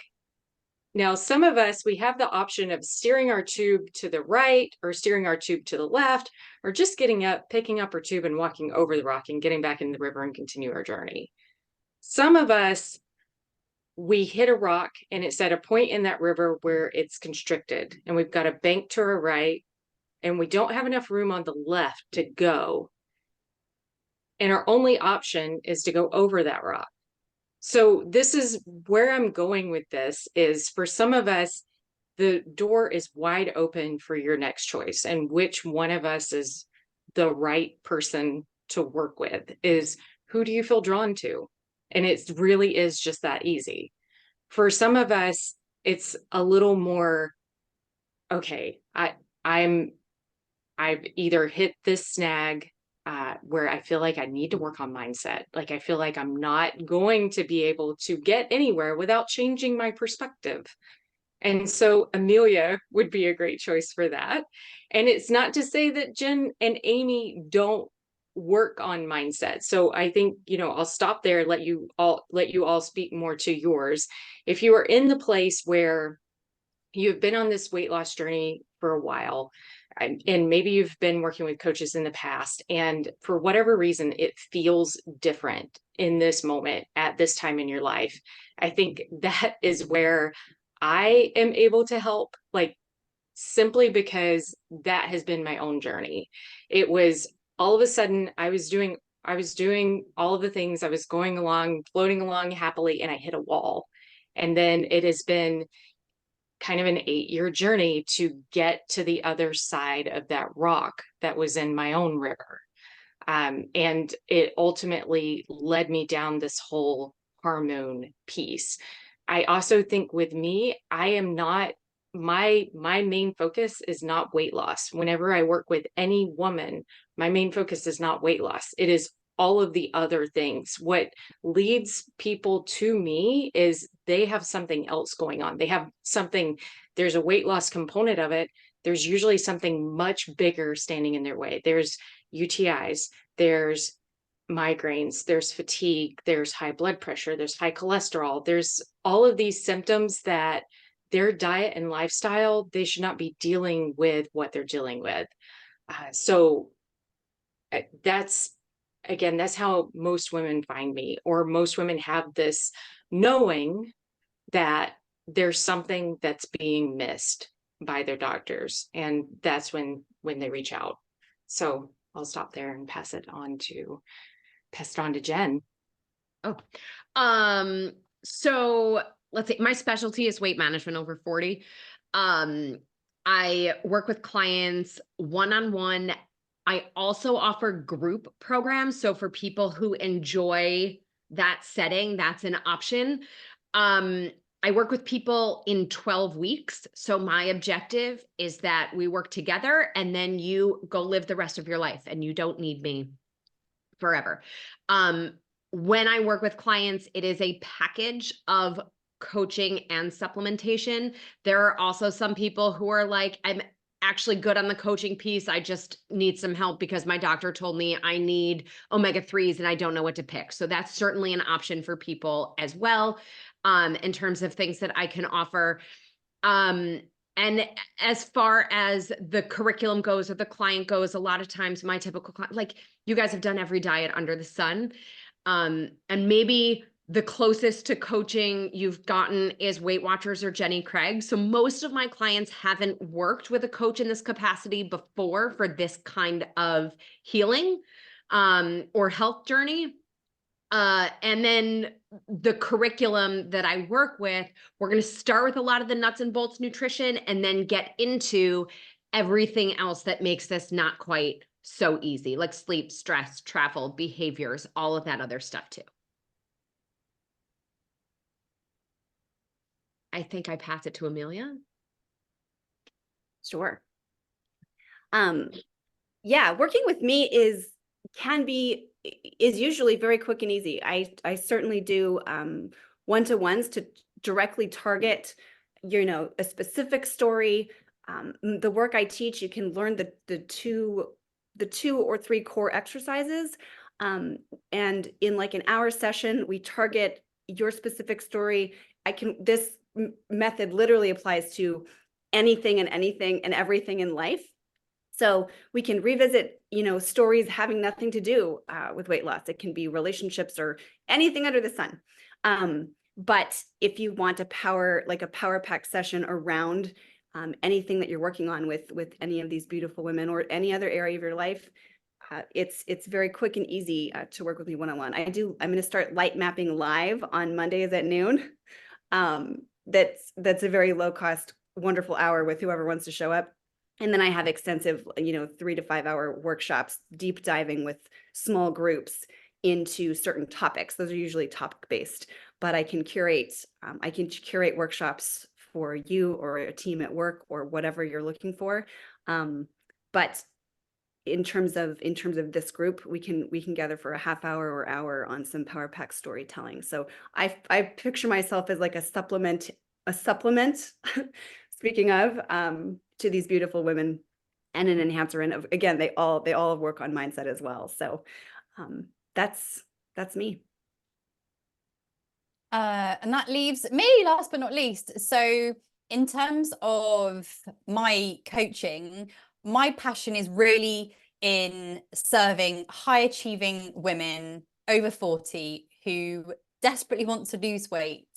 Now, some of us, we have the option of steering our tube to the right or steering our tube to the left, or just getting up, picking up our tube and walking over the rock and getting back in the river and continue our journey. Some of us, we hit a rock and it's at a point in that river where it's constricted, and we've got a bank to our right and we don't have enough room on the left to go. And our only option is to go over that rock. So this is where I'm going with this, is for some of us, the door is wide open for your next choice. And which one of us is the right person to work with, is who do you feel drawn to? And it really is just that easy. For some of us, it's a little more, okay, I've either hit this snag where I feel like I need to work on mindset. Like, I feel like I'm not going to be able to get anywhere without changing my perspective. And so Amelia would be a great choice for that. And it's not to say that Jen and Amy don't work on mindset. So I think, I'll stop there, let you all speak more to yours. If you are in the place where you've been on this weight loss journey for a while, and maybe you've been working with coaches in the past, and for whatever reason, it feels different in this moment at this time in your life, I think that is where I am able to help, like, simply because that has been my own journey. It was all of a sudden I was doing all of the things, I was going along, floating along happily, and I hit a wall. And then it has been kind of an 8-year journey to get to the other side of that rock that was in my own river. And it ultimately led me down this whole hormone piece. I also think with me, I am not, my main focus is not weight loss. Whenever I work with any woman, my main focus is not weight loss. It is all of the other things. What leads people to me is they have something else going on. They have something, there's a weight loss component of it. There's usually something much bigger standing in their way. There's UTIs, there's migraines, there's fatigue, there's high blood pressure, there's high cholesterol, there's all of these symptoms that their diet and lifestyle, they should not be dealing with what they're dealing with. So that's, again, that's how most women find me, or most women have this knowing that there's something that's being missed by their doctors. And that's when they reach out. So I'll stop there and pass it on to Jen. Oh, so let's see, my specialty is weight management over 40. I work with clients one-on-one. I also offer group programs. So for people who enjoy that setting, that's an option. I work with people in 12 weeks. So my objective is that we work together and then you go live the rest of your life and you don't need me forever. When I work with clients, it is a package of coaching and supplementation. There are also some people who are like, I'm actually good on the coaching piece. I just need some help because my doctor told me I need omega-3s and I don't know what to pick. So that's certainly an option for people as well, in terms of things that I can offer. And as far as the curriculum goes or the client goes, a lot of times my typical client, like you guys have done every diet under the sun. And maybe the closest to coaching you've gotten is Weight Watchers or Jenny Craig. So most of my clients haven't worked with a coach in this capacity before for this kind of healing, or health journey. And then the curriculum that I work with, we're going to start with a lot of the nuts and bolts nutrition and then get into everything else that makes this not quite so easy, like sleep, stress, travel, behaviors, all of that other stuff too. I think I pass it to Amelia. Sure. Yeah, working with me is usually very quick and easy. I certainly do one-to-ones to directly target, a specific story. The work I teach, you can learn the two or three core exercises. And in like an hour session, we target your specific story. This method literally applies to anything and everything in life. So we can revisit, stories having nothing to do with weight loss. It can be relationships or anything under the sun. But if you want a power pack session around anything that you're working on with any of these beautiful women or any other area of your life, it's very quick and easy to work with me one-on-one. I'm going to start light mapping live on Mondays at noon. That's a very low cost, wonderful hour with whoever wants to show up. And then I have extensive, 3 to 5 hour workshops, deep diving with small groups into certain topics. Those are usually topic based, but I can curate workshops for you or a team at work or whatever you're looking for. But in terms of this group, we can gather for a half hour or hour on some power pack storytelling. So I picture myself as like a supplement, speaking of, to these beautiful women, and an enhancer. And again, they all work on mindset as well. So that's me. And that leaves me last but not least. So in terms of my coaching, my passion is really in serving high achieving women over 40 who desperately want to lose weight,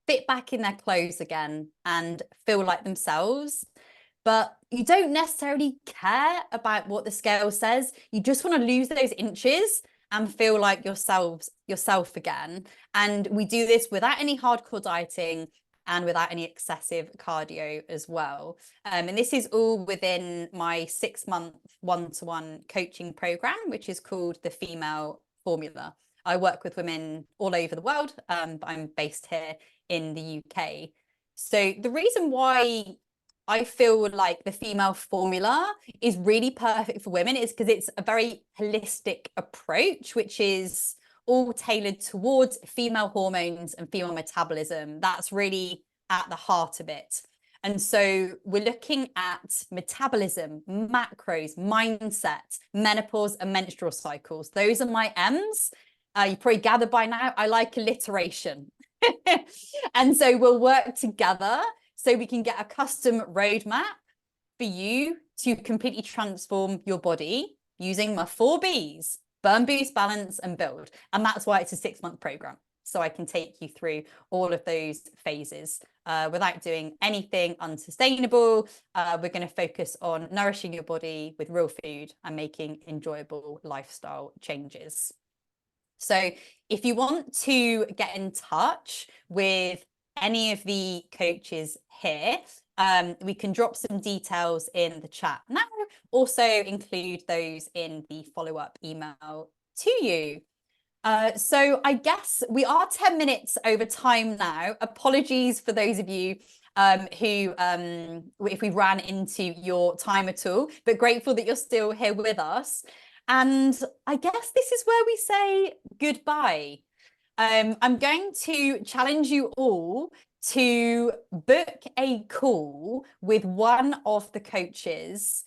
fit back in their clothes again, and feel like themselves. But you don't necessarily care about what the scale says. You just want to lose those inches and feel like yourself again. And we do this without any hardcore dieting and without any excessive cardio as well. And this is all within my 6-month one-to-one coaching program, which is called the Female Formula. I work with women all over the world, but I'm based here in the UK. So the reason why I feel like the Female Formula is really perfect for women is because it's a very holistic approach, which is all tailored towards female hormones and female metabolism. That's really at the heart of it. And so we're looking at metabolism, macros, mindset, menopause, and menstrual cycles. Those are my M's. You probably gathered by now, I like alliteration. And so we'll work together so we can get a custom roadmap for you to completely transform your body using my 4 Bs: burn, boost, balance, and build. And that's why it's a 6-month program. So I can take you through all of those phases without doing anything unsustainable. We're going to focus on nourishing your body with real food and making enjoyable lifestyle changes. So if you want to get in touch with any of the coaches here, we can drop some details in the chat now. Also include those in the follow-up email to you. So I guess we are 10 minutes over time now. Apologies for those of you who, if we ran into your time at all, but grateful that you're still here with us. And I guess this is where we say goodbye. I'm going to challenge you all to book a call with one of the coaches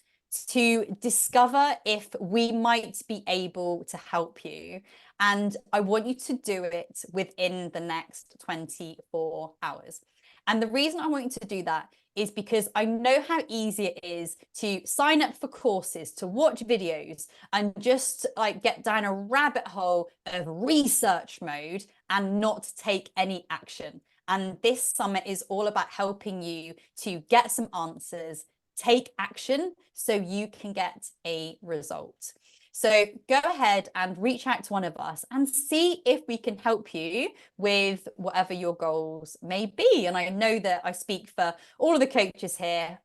to discover if we might be able to help you. And I want you to do it within the next 24 hours. And the reason I want you to do that is because I know how easy it is to sign up for courses, to watch videos, and just like get down a rabbit hole of research mode and not take any action. And this summit is all about helping you to get some answers, take action so you can get a result. So go ahead and reach out to one of us and see if we can help you with whatever your goals may be. And I know that I speak for all of the coaches here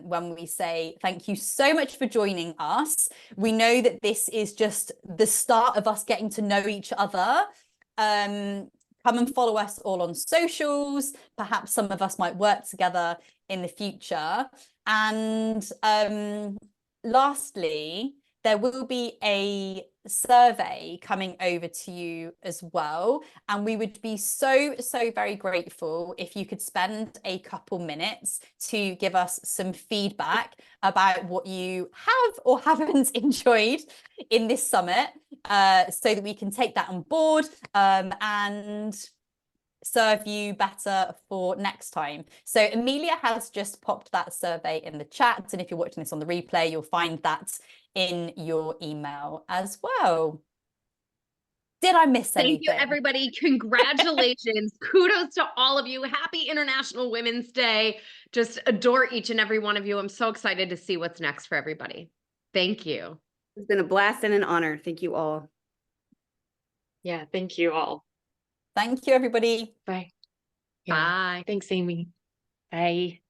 when we say thank you so much for joining us. We know that this is just the start of us getting to know each other. Come and follow us all on socials. Perhaps some of us might work together in the future. And lastly, there will be a survey coming over to you as well. And we would be so very grateful if you could spend a couple minutes to give us some feedback about what you have or haven't enjoyed in this summit, so that we can take that on board and serve you better for next time. So Amelia has just popped that survey in the chat. And if you're watching this on the replay, you'll find that in your email as well. Did I miss anything? Thank you, everybody. Congratulations. Kudos to all of you. Happy International Women's Day. Just adore each and every one of you. I'm so excited to see what's next for everybody. Thank you. It's been a blast and an honor. Thank you all. Yeah, thank you all. Thank you, everybody. Bye. Bye. Thanks, Amy. Bye.